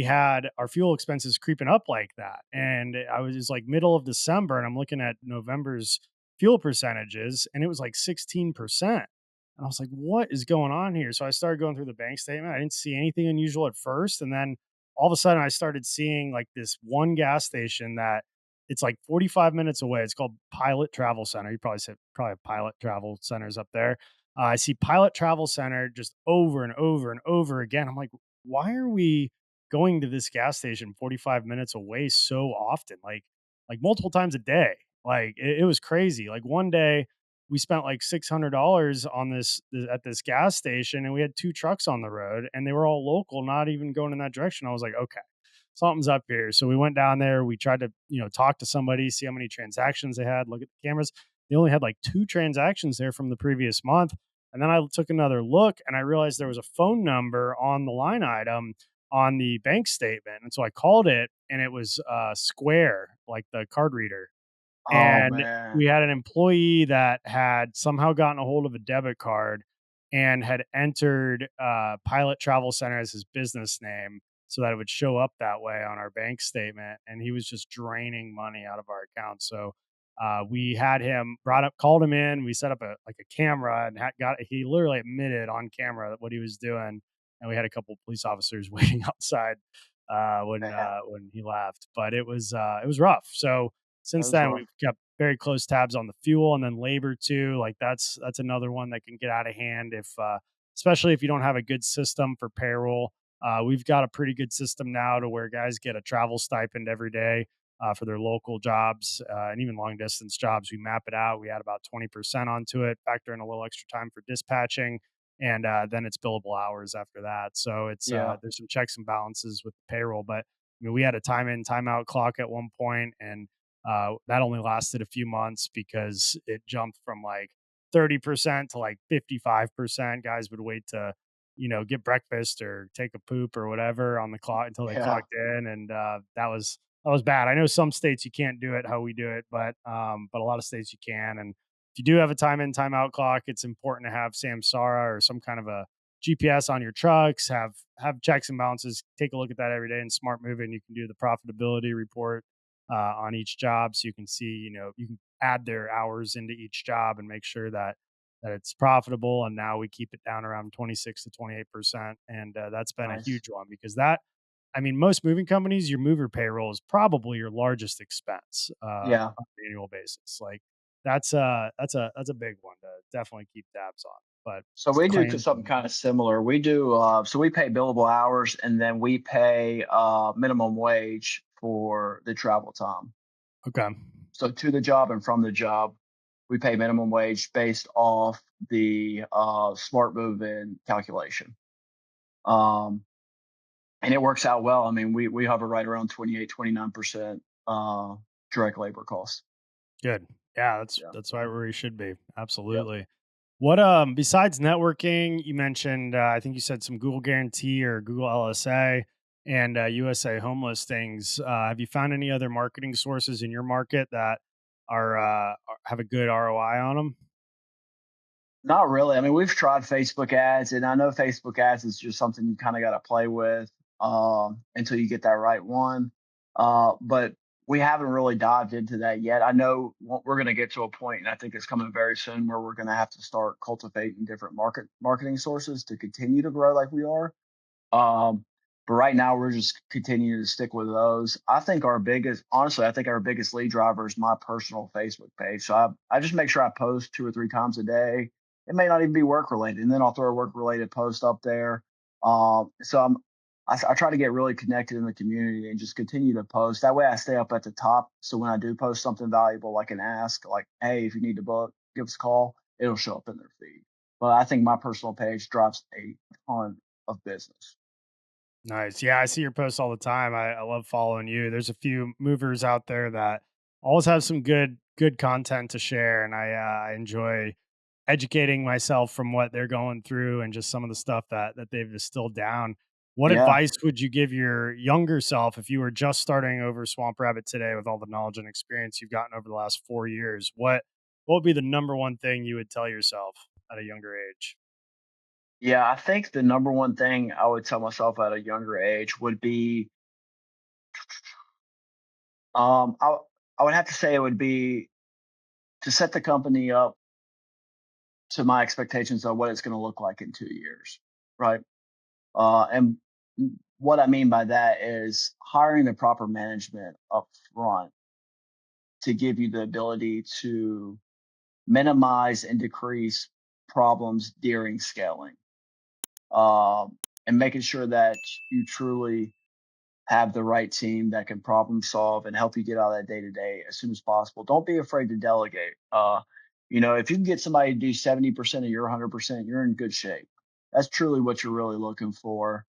had our fuel expenses creeping up like that. And I was it's like middle of December and I'm looking at November's fuel percentages and it was like 16%. And I was like, what is going on here? So I started going through the bank statement. I didn't see anything unusual at first. And then all of a sudden I started seeing like this one gas station that it's like 45 minutes away. It's called Pilot Travel Center. You probably said probably Pilot Travel Centers up there. I see Pilot Travel Center just over and over and over again. I'm like, why are we going to this gas station 45 minutes away so often? Like multiple times a day. Like it was crazy. Like one day we spent like $600 on at this gas station and we had two trucks on the road and they were all local, not even going in that direction. I was like, okay, something's up here. So we went down there. We tried to, talk to somebody, see how many transactions they had, look at the cameras. They only had like two transactions there from the previous month. And then I took another look and I realized there was a phone number on the line item on the bank statement. And so I called it and it was Square, like the card reader. oh And we man, had an employee that had somehow gotten a hold of a debit card and had entered Pilot Travel Center as his business name so that it would show up that way on our bank statement. And he was just draining money out of our account. So we had him called him in. We set up a camera and he literally admitted on camera what he was doing. And we had a couple police officers waiting outside man, when he left. But it was rough. So that since was then, rough. we've kept very close tabs on the fuel and then labor too. Like that's another one that can get out of hand if, especially if you don't have a good system for payroll. We've got a pretty good system now to where guys get a travel stipend every day for their local jobs and even long distance jobs. We map it out. We add about 20% onto it, factor in a little extra time for dispatching, and then it's billable hours after that. So Yeah, there's some checks and balances with the payroll, but I mean, we had a time in, time out clock at one point, and that only lasted a few months because it jumped from like 30% to like 55%. Guys would wait to, get breakfast or take a poop or whatever on the clock until they yeah, clocked in. And that was bad. I know some states you can't do it how we do it, but a lot of states you can. And if you do have a time in, time out clock, it's important to have Samsara or some kind of a GPS on your trucks, have checks and balances, take a look at that every day in smart moving. You can do the profitability report on each job. So you can see, you can add their hours into each job and make sure that it's profitable. And now we keep it down around 26 to 28%. And that's been a nice. huge one because I mean, most moving companies, your mover payroll is probably your largest expense Yeah. on an annual basis. Like that's a big one to definitely keep tabs on. But So we do claims, something kind of similar. We do so we pay billable hours and then we pay minimum wage for the travel time. okay, So to the job and from the job, we pay minimum wage based off the smart moving calculation. Um, and it works out well. I mean, we hover right around 28, 29% direct labor costs. good. Yeah, that's Yeah. that's right where you should be. Yep. Absolutely. What besides networking, you mentioned I think you said some Google Guarantee or Google LSA and USA home listings. Have you found any other marketing sources in your market that have a good ROI on them? Not really. I mean, we've tried Facebook ads, and I know Facebook ads is just something you kind of got to play with until you get that right one. But we haven't really dived into that yet. I know we're going to get to a point, and I think it's coming very soon, where we're going to have to start cultivating different marketing sources to continue to grow like we are. Um, but right now, we're just continuing to stick with those. I think our biggest lead driver is my personal Facebook page. So I just make sure I post 2 or 3 times a day. It may not even be work related, and then I'll throw a work related post up there. I try to get really connected in the community and just continue to post. That way, I stay up at the top. So when I do post something valuable, like an ask, like, "Hey, if you need to book, give us a call," it'll show up in their feed. but I think my personal page drops a ton of business. Nice. Yeah, I see your posts all the time. I love following you. There's a few movers out there that always have some good content to share, and I enjoy educating myself from what they're going through and just some of the stuff that they've distilled down. What Yeah. advice would you give your younger self if you were just starting over Swamp Rabbit today with all the knowledge and experience you've gotten over the last 4 years? What would be the number one thing you would tell yourself at a younger age? Yeah, I think the number one thing I would tell myself at a younger age would be, um, I I would have to say it would be to set the company up to my expectations of what it's going to look like in 2 years, right? And what I mean by that is hiring the proper management up front to give you the ability to minimize and decrease problems during scaling, and making sure that you truly have the right team that can problem solve and help you get out of that day to day as soon as possible. Don't be afraid to delegate. If you can get somebody to do 70% of your 100%, you're in good shape. That's truly what you're really looking for.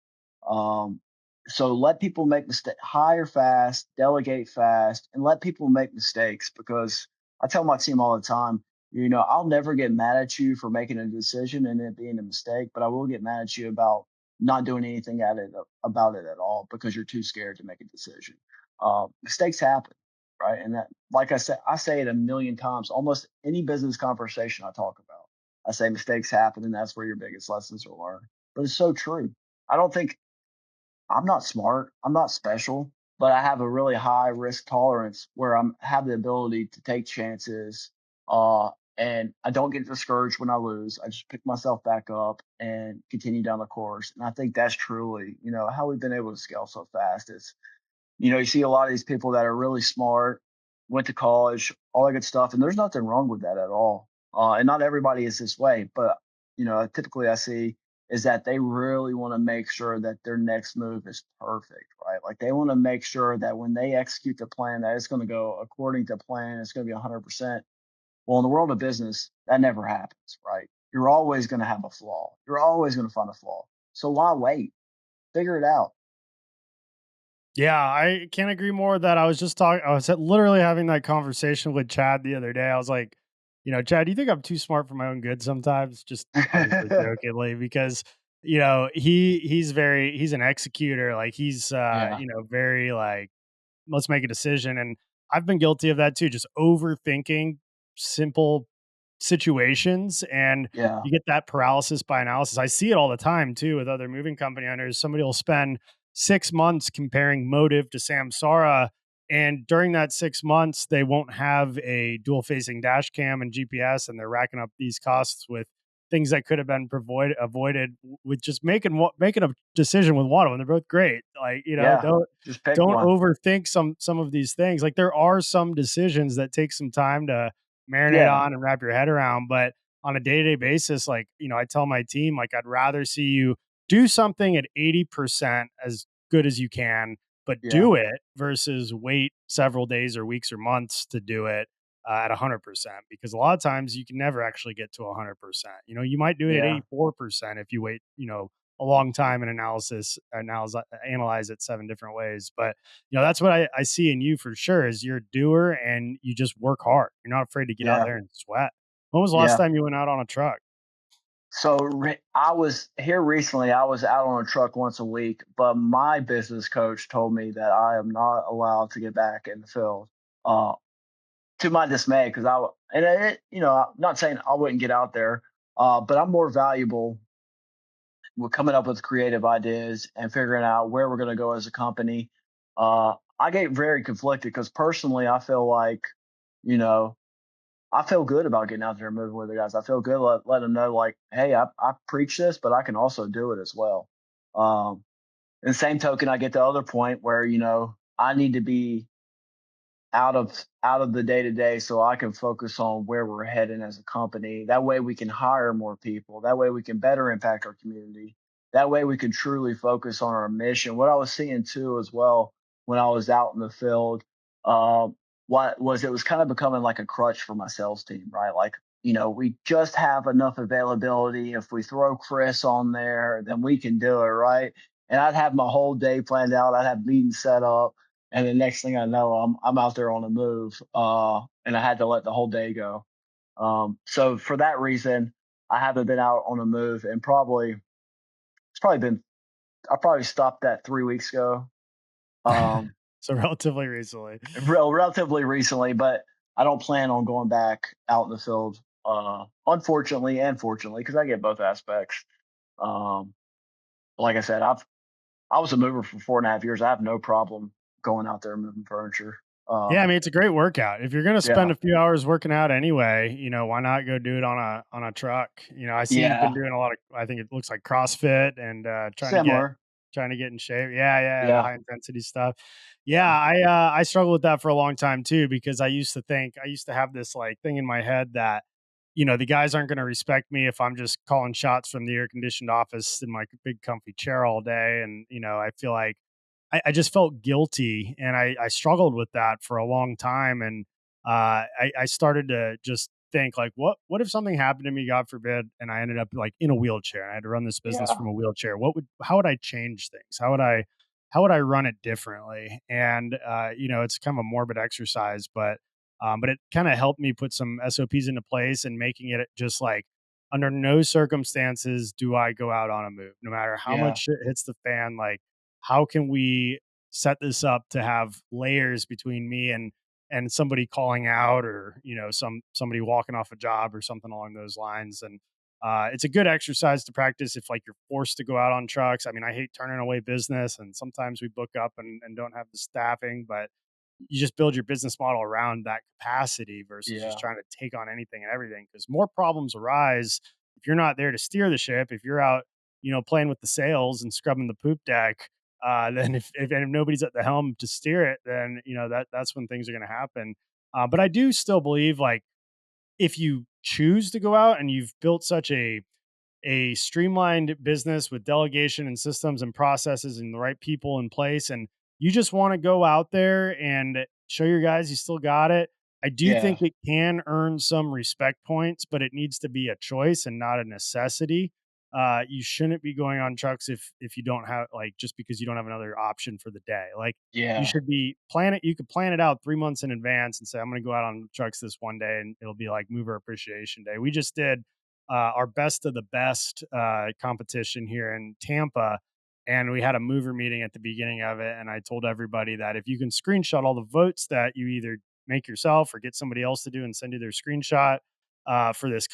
Um, so let people make mistakes, hire fast, delegate fast, and let people make mistakes because I tell my team all the time, I'll never get mad at you for making a decision and it being a mistake, but I will get mad at you about not doing anything about it at all because you're too scared to make a decision. Mistakes happen, right? And that, like I say it a million times. Almost any business conversation I talk about, I say mistakes happen, and that's where your biggest lessons are learned. But it's so true. I don't think I'm not smart. I'm not special, but I have a really high risk tolerance where I'm have the ability to take chances. Uh, and I don't get discouraged when I lose. I just pick myself back up and continue down the course. And I think that's truly, how we've been able to scale so fast. You see a lot of these people that are really smart, went to college, all that good stuff, and there's nothing wrong with that at all. And not everybody is this way, but typically I see is that they really want to make sure that their next move is perfect, right? Like they want to make sure that when they execute the plan, that it's going to go according to plan. It's going to be 100%. Well, in the world of business, that never happens, right? You're always going to have a flaw. You're always going to find a flaw. So why wait? Figure it out. Yeah, I can't agree more that I was just talking I was literally having that conversation with Chad the other day. I was like, Chad, do you think I'm too smart for my own good sometimes? Just obviously jokingly, because he's an executor. Like he's Yeah. very like, let's make a decision. And I've been guilty of that too, just overthinking simple situations, and Yeah. you get that paralysis by analysis. I see it all the time too with other moving company owners. Somebody will spend 6 months comparing Motive to Samsara, and during that 6 months, they won't have a dual facing dash cam and GPS, and they're racking up these costs with things that could have been avoided with just making a decision with one of them. They're both great. Like, Yeah. Just pick don't one. overthink some of these things. Like there are some decisions that take some time to marinate Yeah. on and wrap your head around, but on a day-to-day basis, like, I tell my team, like, I'd rather see you do something at 80% as good as you can, but Yeah. do it versus wait several days or weeks or months to do it at 100%, because a lot of times you can never actually get to 100%. You might do it at Yeah. 84% if you wait, a long time and analyze it 7 different ways. But that's what I see in you for sure, is you're a doer and you just work hard. You're not afraid to get out Yeah. there and sweat. When was the last Yeah. time you went out on a truck? So I was here recently. I was out on a truck once a week, but my business coach told me that I am not allowed to get back in the field. Uh, to my dismay, because I'm not saying I wouldn't get out there, but I'm more valuable with coming up with creative ideas and figuring out where we're going to go as a company. I get very conflicted because personally, I feel like, you know, I feel good about getting out there and moving with the guys. I feel good letting them know, like, hey, I preach this, but I can also do it as well. Um, and same token, I get the other point where, I need to be out of the day to day so I can focus on where we're heading as a company. That way we can hire more people. That way we can better impact our community. That way we can truly focus on our mission. What I was seeing too as well when I was out in the field, what was it was kind of becoming like a crutch for my sales team, right? Like we just have enough availability. If we throw Chris on there, then we can do it, right? And I'd have my whole day planned out. I'd have meetings set up, and the next thing I know, I'm out there on the move, and I had to let the whole day go. So for that reason, I haven't been out on a move, and probably it's probably been I probably stopped that 3 weeks ago. Um, So relatively recently. relatively recently, but I don't plan on going back out in the field. Unfortunately and fortunately, because I get both aspects. Um, like I said, I was a mover for 4.5 years. I have no problem going out there and moving furniture. Yeah, I mean, it's a great workout. If you're gonna spend Yeah, a few hours working out anyway, why not go do it on a truck? I see you've been yeah, doing a lot of, I think it looks like CrossFit and similar. trying to get in shape. Yeah, yeah, the Yeah, high intensity stuff. Yeah, I struggled with that for a long time too because I used to have this like thing in my head that the guys aren't going to respect me if I'm just calling shots from the air conditioned office in my big comfy chair all day, and I feel like I just felt guilty, and I struggled with that for a long time, and I started to just think like, what if something happened to me, God forbid, and I ended up like in a wheelchair, and I had to run this business yeah, from a wheelchair? How would I change things? How would I run it differently? And it's kind of a morbid exercise, but it kind of helped me put some SOPs into place and making it just like under no circumstances do I go out on a move, no matter how much yeah, shit hits the fan. Like, how can we set this up to have layers between me and somebody calling out, or somebody walking off a job or something along those lines? And it's a good exercise to practice if like you're forced to go out on trucks. I mean, I hate turning away business, and sometimes we book up and don't have the staffing, but you just build your business model around that capacity versus just yeah, trying to take on anything and everything, because more problems arise if you're not there to steer the ship. If you're out playing with the sails and scrubbing the poop deck, then if nobody's at the helm to steer it, then that's when things are going to happen. But I do still believe, like, if you choose to go out and you've built such a streamlined business with delegation and systems and processes and the right people in place, and you just want to go out there and show your guys you still got it. I do think yeah, it can earn some respect points, but it needs to be a choice and not a necessity. You shouldn't be going on trucks if you don't have, like, just because you don't have another option for the day. Like, you yeah. should be plan it. You could plan it out 3 months in advance and say, I'm going to go out on trucks this one day, and it'll be like Mover Appreciation Day. We just did our best of the best competition here in Tampa. And we had a mover meeting at the beginning of it. And I told everybody that if you can screenshot all the votes that you either make yourself or get somebody else to do and send you their screenshot for this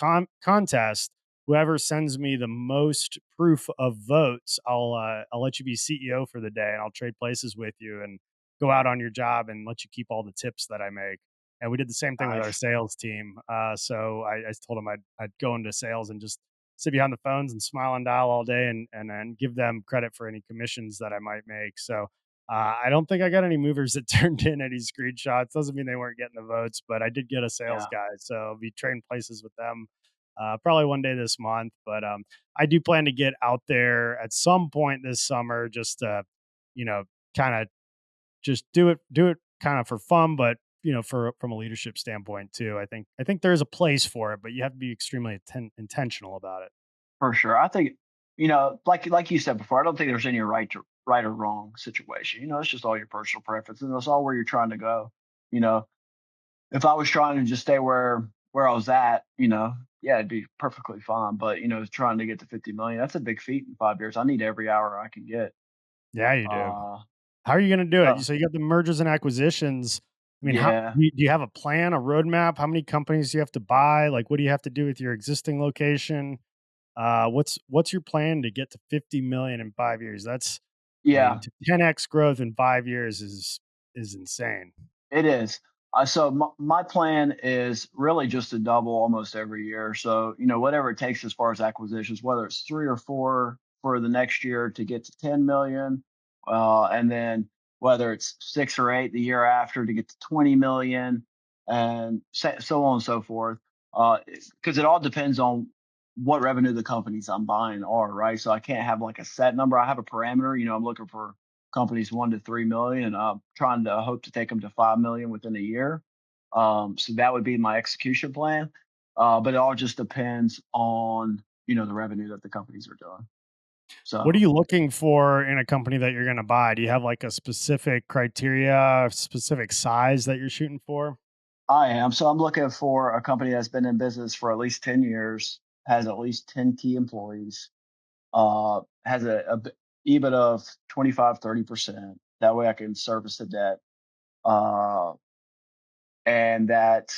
contest, whoever sends me the most proof of votes, I'll let you be CEO for the day, and I'll trade places with you and go out on your job and let you keep all the tips that I make. And we did the same thing with our Nice. sales team. So I told them I'd go into sales and just sit behind the phones and smile and dial all day, and give them credit for any commissions that I might make. So I don't think I got any movers that turned in any screenshots. Doesn't mean they weren't getting the votes, but I did get a sales Yeah, guy. So I'll be trading places with them probably one day this month. But I do plan to get out there at some point this summer, just to, you know, kind of just do it kind of for fun, but for from a leadership standpoint too. I think there's a place for it, but you have to be extremely intentional about it. for sure. I think, like you said before, I don't think there's any right or wrong situation. It's just all your personal preference, and it's all where you're trying to go. You know, if I was trying to just stay where I was at, yeah, it'd be perfectly fine. But trying to get to 50 million, that's a big feat in 5 years. I need every hour I can get. Yeah, you do. Uh, How are you going to do it? so So you got the mergers and acquisitions. I mean, how yeah, do you have a plan, a roadmap? How many companies do you have to buy? Like, what do you have to do with your existing location? What's your plan to get to 50 million in 5 years? I mean, yeah. to 10x growth in 5 years is insane. It is. So my plan is really just to double almost every year. So, whatever it takes as far as acquisitions, whether it's 3 or 4 for the next year to get to 10 million, and then whether it's 6 or 8 the year after to get to 20 million, and so on and so forth. Because it all depends on what revenue the companies I'm buying are, right? So I can't have like a set number. I have a parameter. I'm looking for companies 1 to 3 million, and I'm trying to hope to take them to 5 million within a year. So that would be my execution plan. But it all just depends on the revenue that the companies are doing. What are So you looking for in a company that you're gonna buy? Do you have, like, a specific criteria, specific size that you're shooting for? I am. So I'm looking for a company that's been in business for at least 10 years, has at least 10 key employees, has EBIT of 25-30%. That way I can service the debt. Uh, and that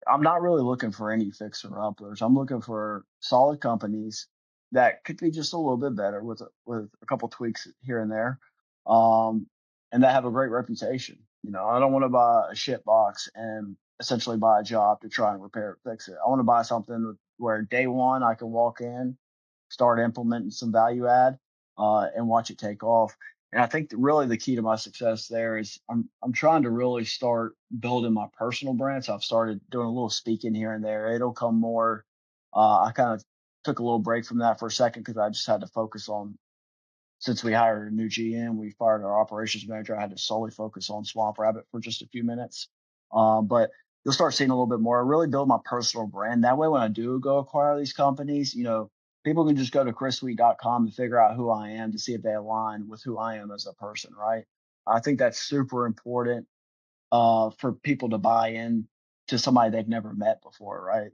I'm not really looking for any fixer uppers. I'm looking for solid companies that could be just a little bit better with a couple tweaks here and there, um, and that have a great reputation. I don't want to buy a shit box and essentially buy a job to try and repair it, fix it. I want to buy something where day one I can walk in, start implementing some value add, and watch it take off. And I think that really the key to my success there is I'm trying to really start building my personal brand. So I've started doing a little speaking here and there. It'll come more. I kind of took a little break from that for a second because I just had to focus on, since we hired a new GM, we fired our operations manager. I had to solely focus on Swamp Rabbit for just a few minutes. But you'll start seeing a little bit more. I really build my personal brand. That way, when I do go acquire these companies, people can just go to chrissweet.com and figure out who I am to see if they align with who I am as a person, right? I think that's super important for people to buy in to somebody they've never met before, right?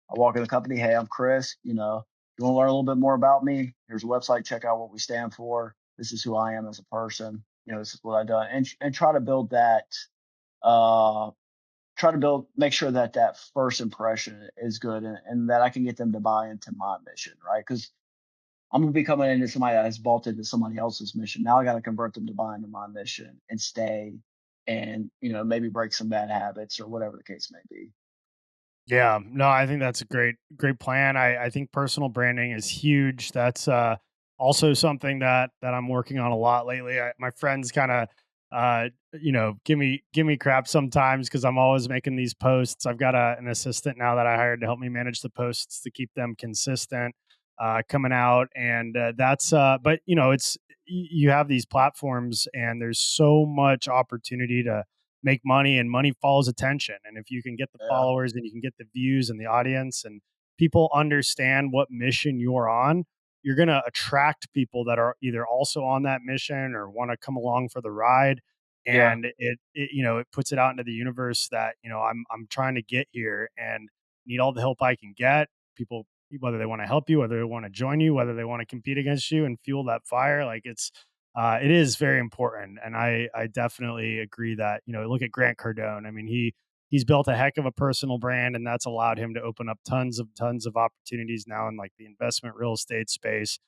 I walk in the company, hey, I'm Chris. You want to learn a little bit more about me? Here's a website. Check out what we stand for. This is who I am as a person. This is what I've done, and try to build that. Uh, make sure that that first impression is good, and that I can get them to buy into my mission, right? Because I'm gonna be coming into somebody that has bought into somebody else's mission. Now I got to convert them to buy into my mission and stay, and maybe break some bad habits or whatever the case may be. Yeah, no, I think that's a great plan. I think personal branding is huge. That's also something that I'm working on a lot lately. My friends kind of give me crap sometimes because I'm always making these posts. I've got an assistant now that I hired to help me manage the posts to keep them consistent coming out, and that's but it's you have these platforms and there's so much opportunity to make money, and money follows attention. And if you can get the Yeah, followers and you can get the views and the audience and people understand what mission you're on, you're going to attract people that are either also on that mission or want to come along for the ride. yeah, And it puts it out into the universe that, I'm trying to get here and need all the help I can get. People, whether they want to help you, whether they want to join you, whether they want to compete against you and fuel that fire, like it is very important. And I definitely agree that, look at Grant Cardone. I mean, he's built a heck of a personal brand, and that's allowed him to open up tons of opportunities now in like the investment real estate space.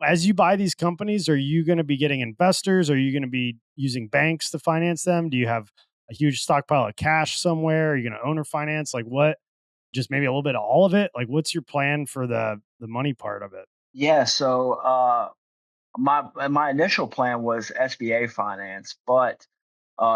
As you buy these companies, are you going to be getting investors? Are you going to be using banks to finance them? Do you have a huge stockpile of cash somewhere? Are you going to owner finance? Like what? Just maybe a little bit of all of it. Like, what's your plan for the money part of it? yeah. So my initial plan was SBA finance, but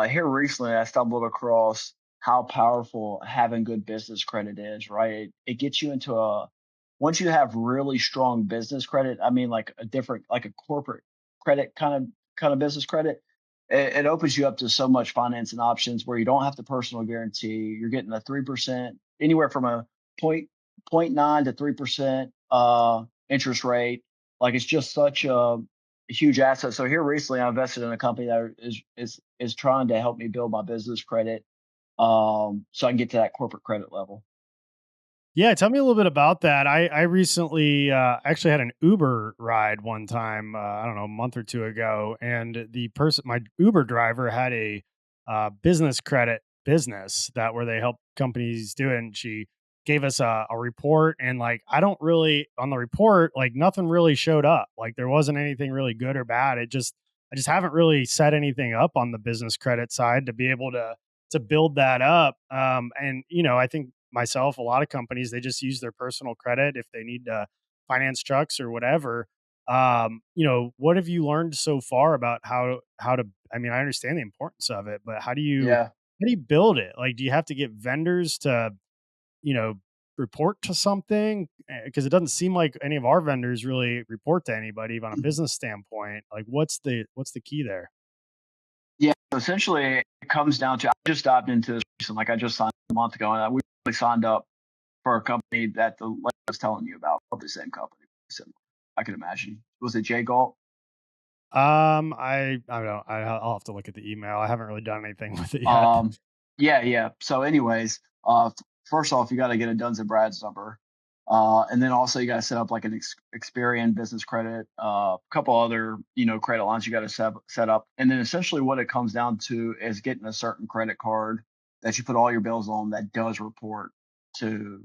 here recently I stumbled across how powerful having good business credit is. Right, it gets you into a once you have really strong business credit. I mean, like a different, like a corporate credit kind of business credit. It opens you up to so much financing options where you don't have the personal guarantee. You're getting a 3%, anywhere from a point nine to 3% interest rate. Like it's just such a huge asset. So here recently, I invested in a company that is trying to help me build my business credit, so I can get to that corporate credit level. Yeah, tell me a little bit about that. I recently actually had an Uber ride one time. I don't know, a month or two ago, and my Uber driver had a business credit business that where they help companies do it. And she gave us a report, and like I don't really on the report, like nothing really showed up. Like there wasn't anything really good or bad. I just haven't really set anything up on the business credit side to be able to build that up. And I think myself, a lot of companies, they just use their personal credit if they need to finance trucks or whatever. What have you learned so far about how to? I mean, I understand the importance of it, but Yeah, how do you build it? Like, do you have to get vendors to you know report to something? Because it doesn't seem like any of our vendors really report to anybody on a business standpoint. Like, what's the key there? yeah. So essentially, it comes down to I just dived into this recently. Like I just signed a month ago, and we signed up for a company that the like I was telling you about, probably the same company. Similar, I can imagine. Was it Jay Galt? I don't know. I'll have to look at the email. I haven't really done anything with it yet. Um, yeah, yeah. So, anyways, first off, you got to get a Duns and Brad's number, and then also you got to set up like an Experian business credit, a couple other credit lines you got to set up, and then essentially what it comes down to is getting a certain credit card that you put all your bills on that does report to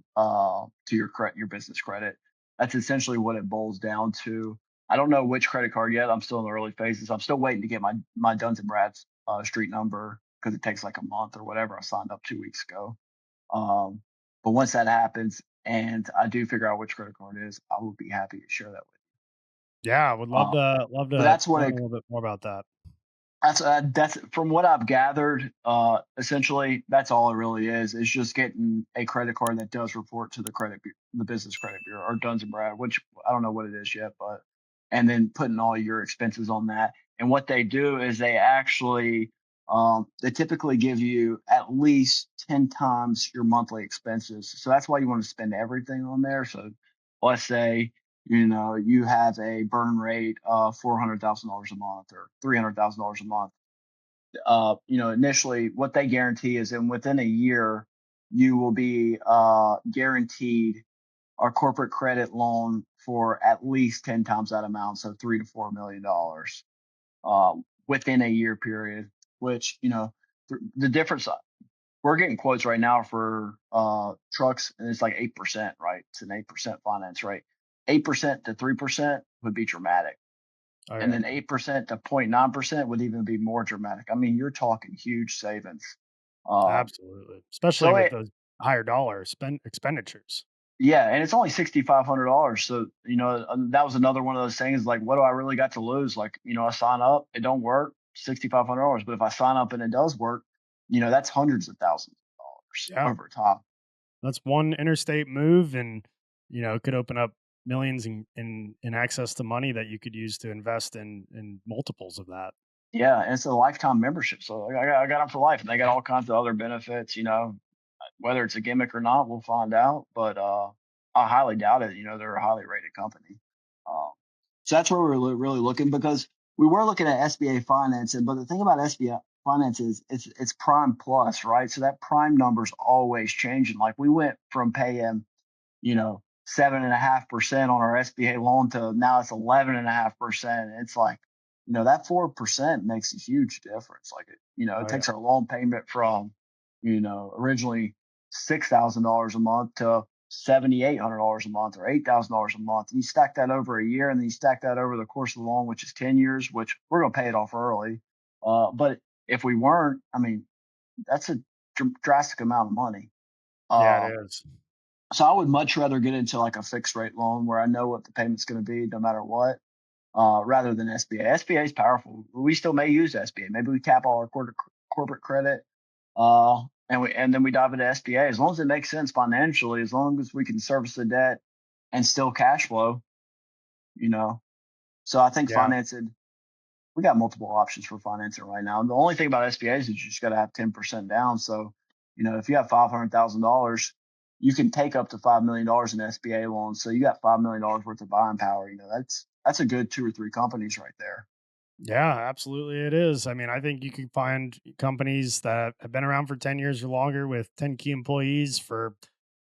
your business credit. That's essentially what it boils down to. I don't know which credit card yet. I'm still in the early phases. I'm still waiting to get my Duns and Brad's street number because it takes like a month or whatever. I signed up 2 weeks ago. Um, but once that happens and I do figure out which credit card it is, I will be happy to share that with Yeah, I would you. love But to that's what learn a it little bit more about that. that's from what I've gathered. Essentially, that's all it really is. Is just getting a credit card that does report to the business credit bureau, or Duns and Brad, which I don't know what it is yet, but and then putting all your expenses on that. And what they do is they typically give you at least 10 times your monthly expenses. So that's why you want to spend everything on there. So let's say you have a burn rate of $400,000 a month or $300,000 a month. Initially, what they guarantee is, in within a year, you will be guaranteed our corporate credit loan for at least 10 times that amount, so $3 to $4 million within a year period. Which the difference. We're getting quotes right now for trucks, and it's like 8%, right? It's an 8% finance rate. 8% to 3% would be dramatic, Oh and yeah, then 8% to 0.9% would even be more dramatic. I mean, you're talking huge savings. Um, absolutely. Especially so with it, those higher dollar spend expenditures. yeah, and it's only $6,500. So that was another one of those things. Like, what do I really got to lose? Like, I sign up, it don't work, $6,500. But if I sign up and it does work, that's hundreds of thousands of dollars Yeah. over time. That's one interstate move and, it could open up millions in access to money that you could use to invest in multiples of that. Yeah, and it's a lifetime membership. So I got them for life, and they got all kinds of other benefits. Whether it's a gimmick or not, we'll find out. But I highly doubt it. They're a highly rated company. Um, so that's where we're really looking, because we were looking at SBA financing. But the thing about SBA finance is it's prime plus, right? So that prime number's always changing. Like, we went from paying 7.5% on our SBA loan to now it's 11.5%. It's like, that 4% makes a huge difference. Like, it Oh yeah. takes our loan payment from, originally $6,000 a month to $7,800 a month or $8,000 a month. And you stack that over a year, and then you stack that over the course of the loan, which is 10 years, which we're going to pay it off early. But if we weren't, I mean, that's a drastic amount of money. Yeah, Uh, it is. so I would much rather get into like a fixed rate loan where I know what the payment's going to be no matter what, rather than SBA. SBA is powerful. We still may use SBA. Maybe we cap all our corporate credit, and then we dive into SBA as long as it makes sense financially, as long as we can service the debt and still cash flow. You know, so I think Yeah. financing, we got multiple options for financing right now. And the only thing about SBA is you just got to have 10% down. So, if you have $500,000, you can take up to $5 million in SBA loans. So you got $5 million worth of buying power. That's a good two or three companies right there. Yeah, absolutely it is. I mean, I think you could find companies that have been around for 10 years or longer with 10 key employees for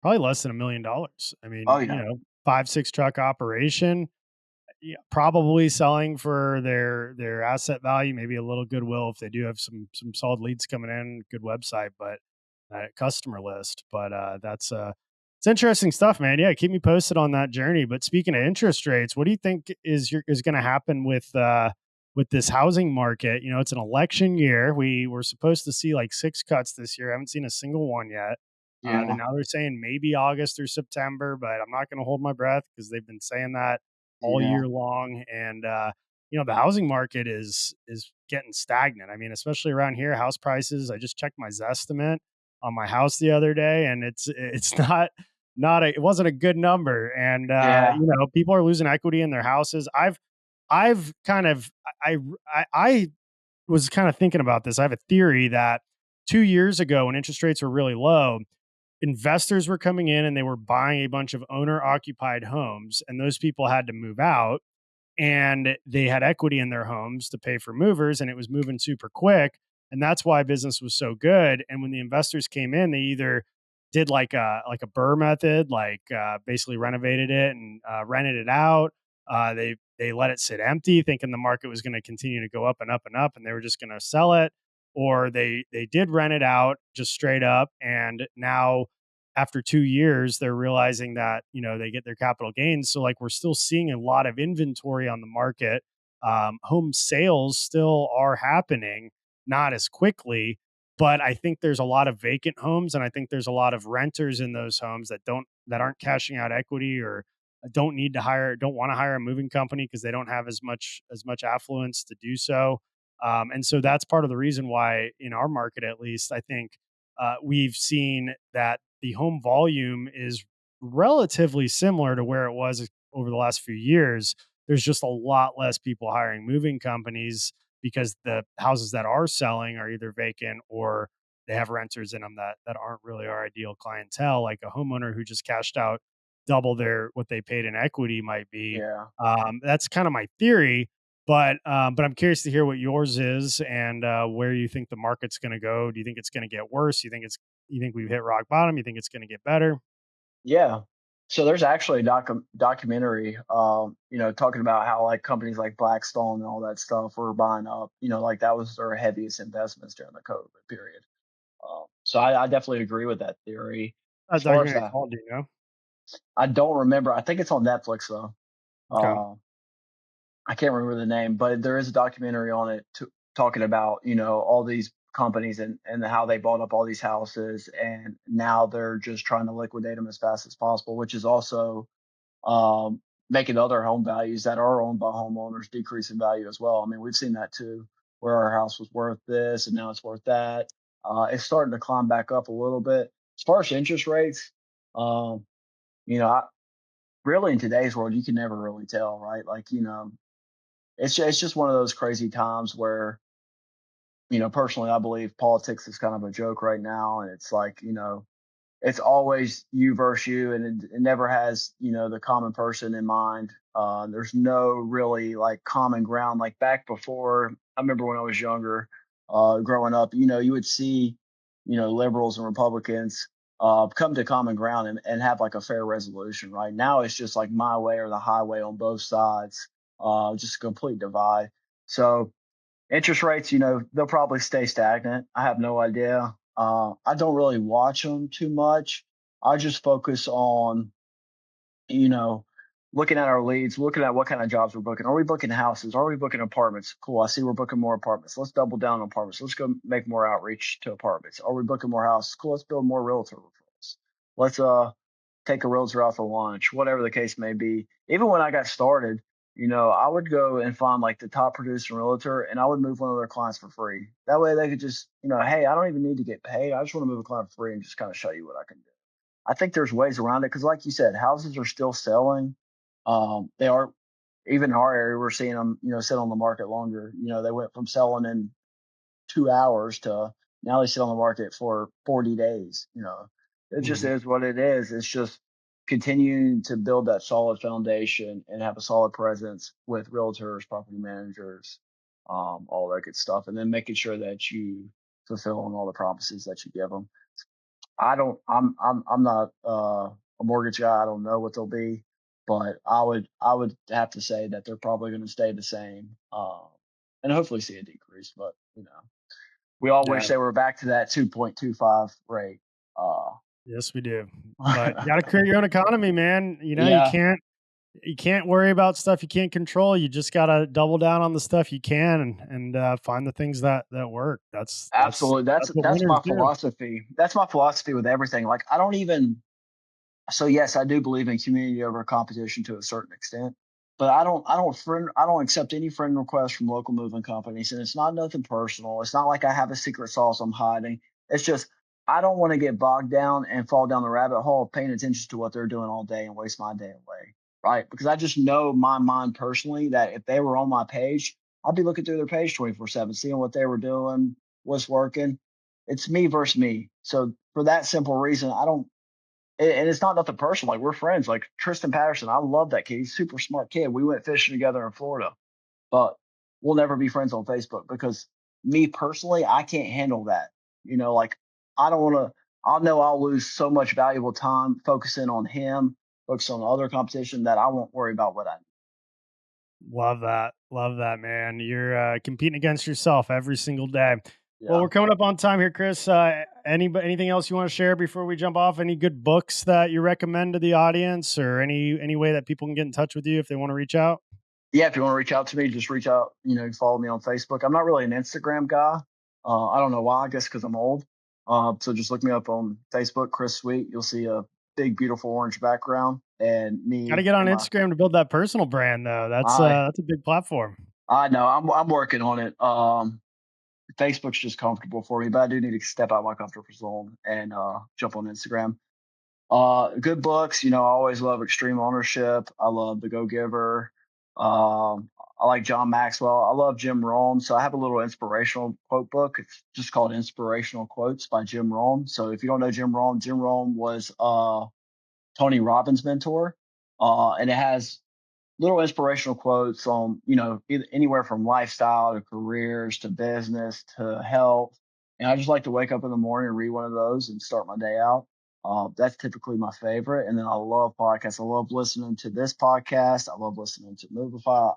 probably less than $1 million. I Oh mean, yeah, 5, 6 truck operation. Yeah, probably selling for their asset value, maybe a little goodwill if they do have some solid leads coming in, good website, but customer list. But that's it's interesting stuff, man. Yeah, keep me posted on that journey. But speaking of interest rates, what do you think is going to happen with this housing market? It's an election year. We were supposed to see like 6 cuts this year. I haven't seen a single one yet. Then yeah, now they're saying maybe August or September, but I'm not going to hold my breath because they've been saying that all yeah, year long. And the housing market is getting stagnant. I mean, especially around here, house prices. I just checked my Zestimate on my house the other day, and it's it wasn't a good number. And yeah, people are losing equity in their houses. I've kind of I was kind of thinking about this. I have a theory that 2 years ago when interest rates were really low, investors were coming in and they were buying a bunch of owner occupied homes, and those people had to move out and they had equity in their homes to pay for movers, and it was moving super quick, and that's why business was so good. And when the investors came in, they either did like a burr method, like basically renovated it and rented it out. They let it sit empty, thinking the market was going to continue to go up and up and up, and they were just going to sell it. Or they did rent it out just straight up, and now after 2 years, they're realizing that, they get their capital gains. So like we're still seeing a lot of inventory on the market. Home sales still are happening, not as quickly, but I think there's a lot of vacant homes, and I think there's a lot of renters in those homes that aren't cashing out equity, or don't want to hire a moving company because they don't have as much affluence to do so. And so that's part of the reason why in our market, at least, I think we've seen that the home volume is relatively similar to where it was over the last few years. There's just a lot less people hiring moving companies because the houses that are selling are either vacant or they have renters in them that aren't really our ideal clientele. Like a homeowner who just cashed out double their what they paid in equity might be. Yeah. That's kind of my theory, but I'm curious to hear what yours is and where you think the market's going to go. Do you think it's going to get worse? You think we've hit rock bottom? You think it's going to get better? Yeah. So there's actually a documentary, talking about how like companies like Blackstone and all that stuff were buying up. Like that was their heaviest investments during the COVID period. So I definitely agree with that theory. That As far as documentary that, called, do you know? I don't remember. I think it's on Netflix though. Okay. Uh, I can't remember the name, but there is a documentary on it talking about all these companies and how they bought up all these houses, and now they're just trying to liquidate them as fast as possible, which is also um, making other home values that are owned by homeowners decrease in value as well. I mean, we've seen that too, where our house was worth this and now it's worth that. It's starting to climb back up a little bit. As far as interest rates, um, I, really in today's world, you can never really tell, right? Like, it's just one of those crazy times where, personally, I believe politics is kind of a joke right now, and it's like, it's always you versus you, and it never has the common person in mind. There's no really like common ground. Like back before, I remember when I was younger, growing up, you would see liberals and Republicans come to common ground and have like a fair resolution. Right now, it's just like my way or the highway on both sides, just a complete divide. So interest rates, they'll probably stay stagnant. I have no idea. I don't really watch them too much. I just focus on, you know, looking at our leads, looking at what kind of jobs we're booking. Are we booking houses? Are we booking apartments? Cool. I see we're booking more apartments. Let's double down on apartments. Let's go make more outreach to apartments. Are we booking more houses? Cool. Let's build more realtor referrals. Let's take a realtor out for lunch, whatever the case may be. Even when I got started, I would go and find like the top producer realtor and I would move one of their clients for free. That way they could just, hey, I don't even need to get paid. I just want to move a client for free and just kind of show you what I can do. I think there's ways around it because, like you said, houses are still selling. They are, even in our area, we're seeing them, sit on the market longer. They went from selling in 2 hours to now they sit on the market for 40 days. It just Mhm. is what it is. It's just continuing to build that solid foundation and have a solid presence with realtors, property managers, all that good stuff, and then making sure that you fulfill on all the promises that you give them. I don't. I'm not a mortgage guy. I don't know what they'll be, but I would have to say that they're probably going to stay the same, and hopefully see a decrease. But we all Yeah. wish they were back to that 2.25 rate. Yes, we do. But you got to create your own economy, man. You Yeah, can't worry about stuff you can't control. You just got to double down on the stuff you can and find the things that work. absolutely. That's That's what that's winners my do. philosophy. That's my philosophy with everything. Like I don't even so yes, I do believe in community over competition to a certain extent, but I don't accept any friend requests from local moving companies, and it's not nothing personal. It's not like I have a secret sauce I'm hiding. It's just I don't want to get bogged down and fall down the rabbit hole of paying attention to what they're doing all day and waste my day away, right? Because I just know my mind personally that if they were on my page, I'd be looking through their page 24/7, seeing what they were doing, what's working. it's me versus me. So for that simple reason, I don't. And it's not nothing personal. Like we're friends. Like Tristan Patterson, I love that kid. He's a super smart kid. We went fishing together in Florida, but we'll never be friends on Facebook because me personally, I can't handle that. Like I don't want to. I know I'll lose so much valuable time focusing on him, focusing on other competition that I won't worry about what I. Love that. Love that, man. You're competing against yourself every single day. Well, Yeah. we're coming up on time here, Chris. Anything else you want to share before we jump off? Any good books that you recommend to the audience, or any way that people can get in touch with you if they want to reach out? Yeah, if you want to reach out to me, just reach out. Follow me on Facebook. I'm not really an Instagram guy. I don't know why. I guess because I'm old. So just look me up on Facebook, Chris Sweet. You'll see a big, beautiful orange background and Got to me get on and my. Instagram to build that personal brand, though. I That's a big platform. I know I'm working on it. Facebook's just comfortable for me, but I do need to step out my comfort zone and jump on Instagram. Good books. I always love Extreme Ownership. I love The Go Giver. I like John Maxwell. I love Jim Rohn. So I have a little inspirational quote book. It's just called Inspirational Quotes by Jim Rohn. So if you don't know Jim Rohn was Tony Robbins' mentor, and it has little inspirational quotes on anywhere from lifestyle to careers to business to health. And I just like to wake up in the morning and read one of those and start my day out. That's typically my favorite. And then I love podcasts. I love listening to this podcast. I love listening to Movify.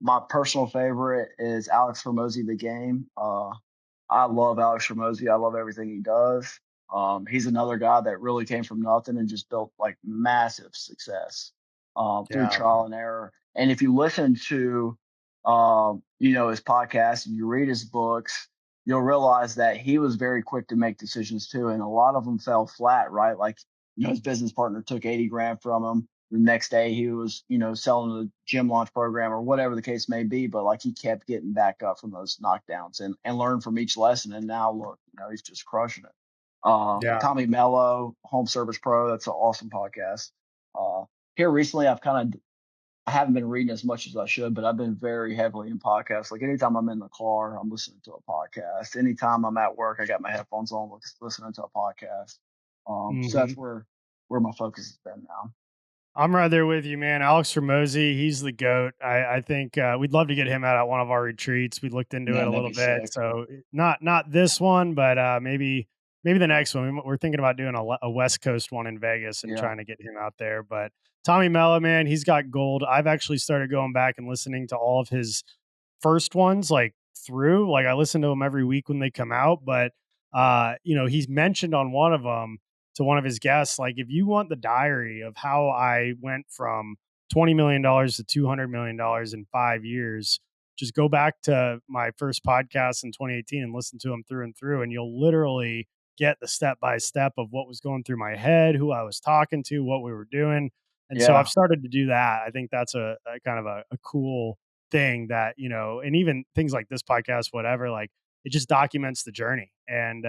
My personal favorite is Alex Hormozy, The Game. I love Alex Hormozy. I love everything he does. He's another guy that really came from nothing and just built like massive success through Yeah, trial and error. And if you listen to, his podcast and you read his books, you'll realize that he was very quick to make decisions too. And a lot of them fell flat, right? Like, his business partner took 80 grand from him. The next day he was, selling the gym launch program or whatever the case may be. But like he kept getting back up from those knockdowns and learned from each lesson. And now look, he's just crushing it. yeah. Tommy Mello, Home Service Pro, that's an awesome podcast. Here recently, I haven't been reading as much as I should, but I've been very heavily in podcasts. Like anytime I'm in the car, I'm listening to a podcast. Anytime I'm at work, I got my headphones on, listening to a podcast. So hmm that's where my focus has been now. I'm right there with you, man. Alex Ramosi, he's the goat. I think we'd love to get him out at one of our retreats. We looked into it Man, a that'd little be bit, sick. so not this one, but maybe the next one. We're thinking about doing a West Coast one in Vegas and Yeah, trying to get him out there. But Tommy Mello, man, he's got gold. I've actually started going back and listening to all of his first ones like through. Like I listen to them every week when they come out, but he's mentioned on one of them to one of his guests, like if you want the diary of how I went from $20 million to $200 million in 5 years, just go back to my first podcast in 2018 and listen to them through and through, and you'll literally get the step by step of what was going through my head, who I was talking to, what we were doing. And so I've yeah, started to do that. I think that's a kind of a cool thing that, and even things like this podcast, whatever, like it just documents the journey, and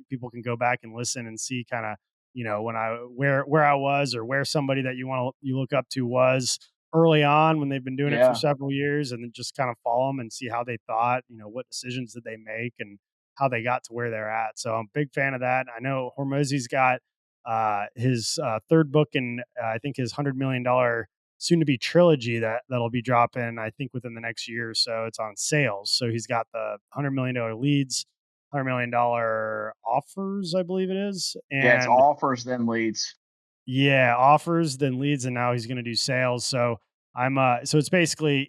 people can go back and listen and see kind of, when I where I was, or where somebody that you look up to was early on when they've been doing it for yeah, several years, and then just kind of follow them and see how they thought, what decisions did they make and how they got to where they're at. So I'm a big fan of that. I know Hormozy's got his third book in I think his $100 million soon to be trilogy that'll be dropping I think within the next year or so. It's on sales. So he's got the $100 million leads, $100 million offers, I believe it is, yeah. It's and offers then leads. yeah, offers, then leads, and now he's going to do sales. So so it's basically,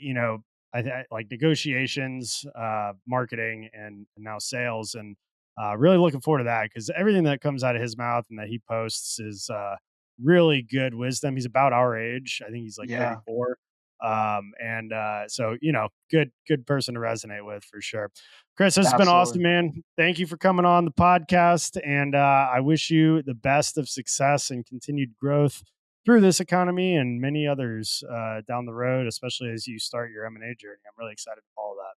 like negotiations, marketing, and now sales, and really looking forward to that because everything that comes out of his mouth and that he posts is really good wisdom. He's about our age. I think he's like Yeah, 34. And so, good person to resonate with for sure. Chris, this has been absolutely. awesome, man. Thank you for coming on the podcast. And I wish you the best of success and continued growth through this economy and many others down the road, especially as you start your M&A journey. I'm really excited to follow that.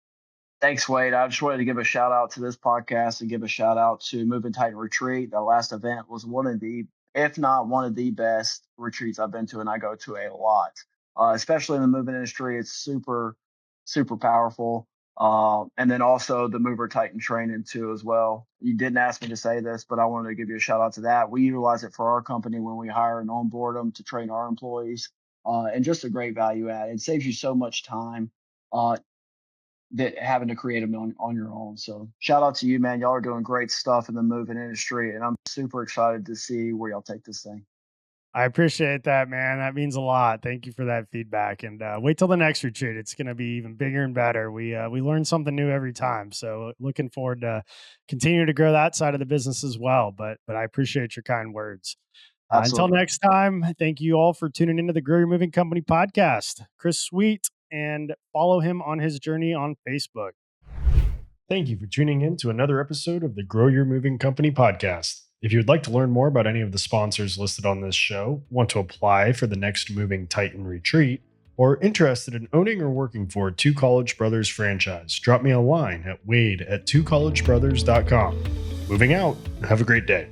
Thanks, Wade. I just wanted to give a shout out to this podcast and give a shout out to Moving Titan Retreat. The last event was one of the, if not one of the best retreats I've been to, and I go to a lot, especially in the moving industry. It's super, super powerful. And then also the Mover Titan training too as well. You didn't ask me to say this, but I wanted to give you a shout out to that. We utilize it for our company when we hire and onboard them to train our employees, and just a great value add. It saves you so much time uh, that having to create them on your own. So shout out to you, man. Y'all are doing great stuff in the moving industry, and I'm super excited to see where y'all take this thing. I appreciate that, man. That means a lot. Thank you for that feedback. And wait till the next retreat. It's going to be even bigger and better. We learn something new every time. So looking forward to continue to grow that side of the business as well. But I appreciate your kind words. Until Absolutely. next time, thank you all for tuning into the Grow Your Moving Company podcast. Chris Sweet, and follow him on his journey on Facebook. Thank you for tuning in to another episode of the Grow Your Moving Company podcast. If you would like to learn more about any of the sponsors listed on this show, want to apply for the next Moving Titan retreat, or interested in owning or working for a Two College Brothers franchise, drop me a line at wade@twocollegebrothers.com. Moving out. Have a great day.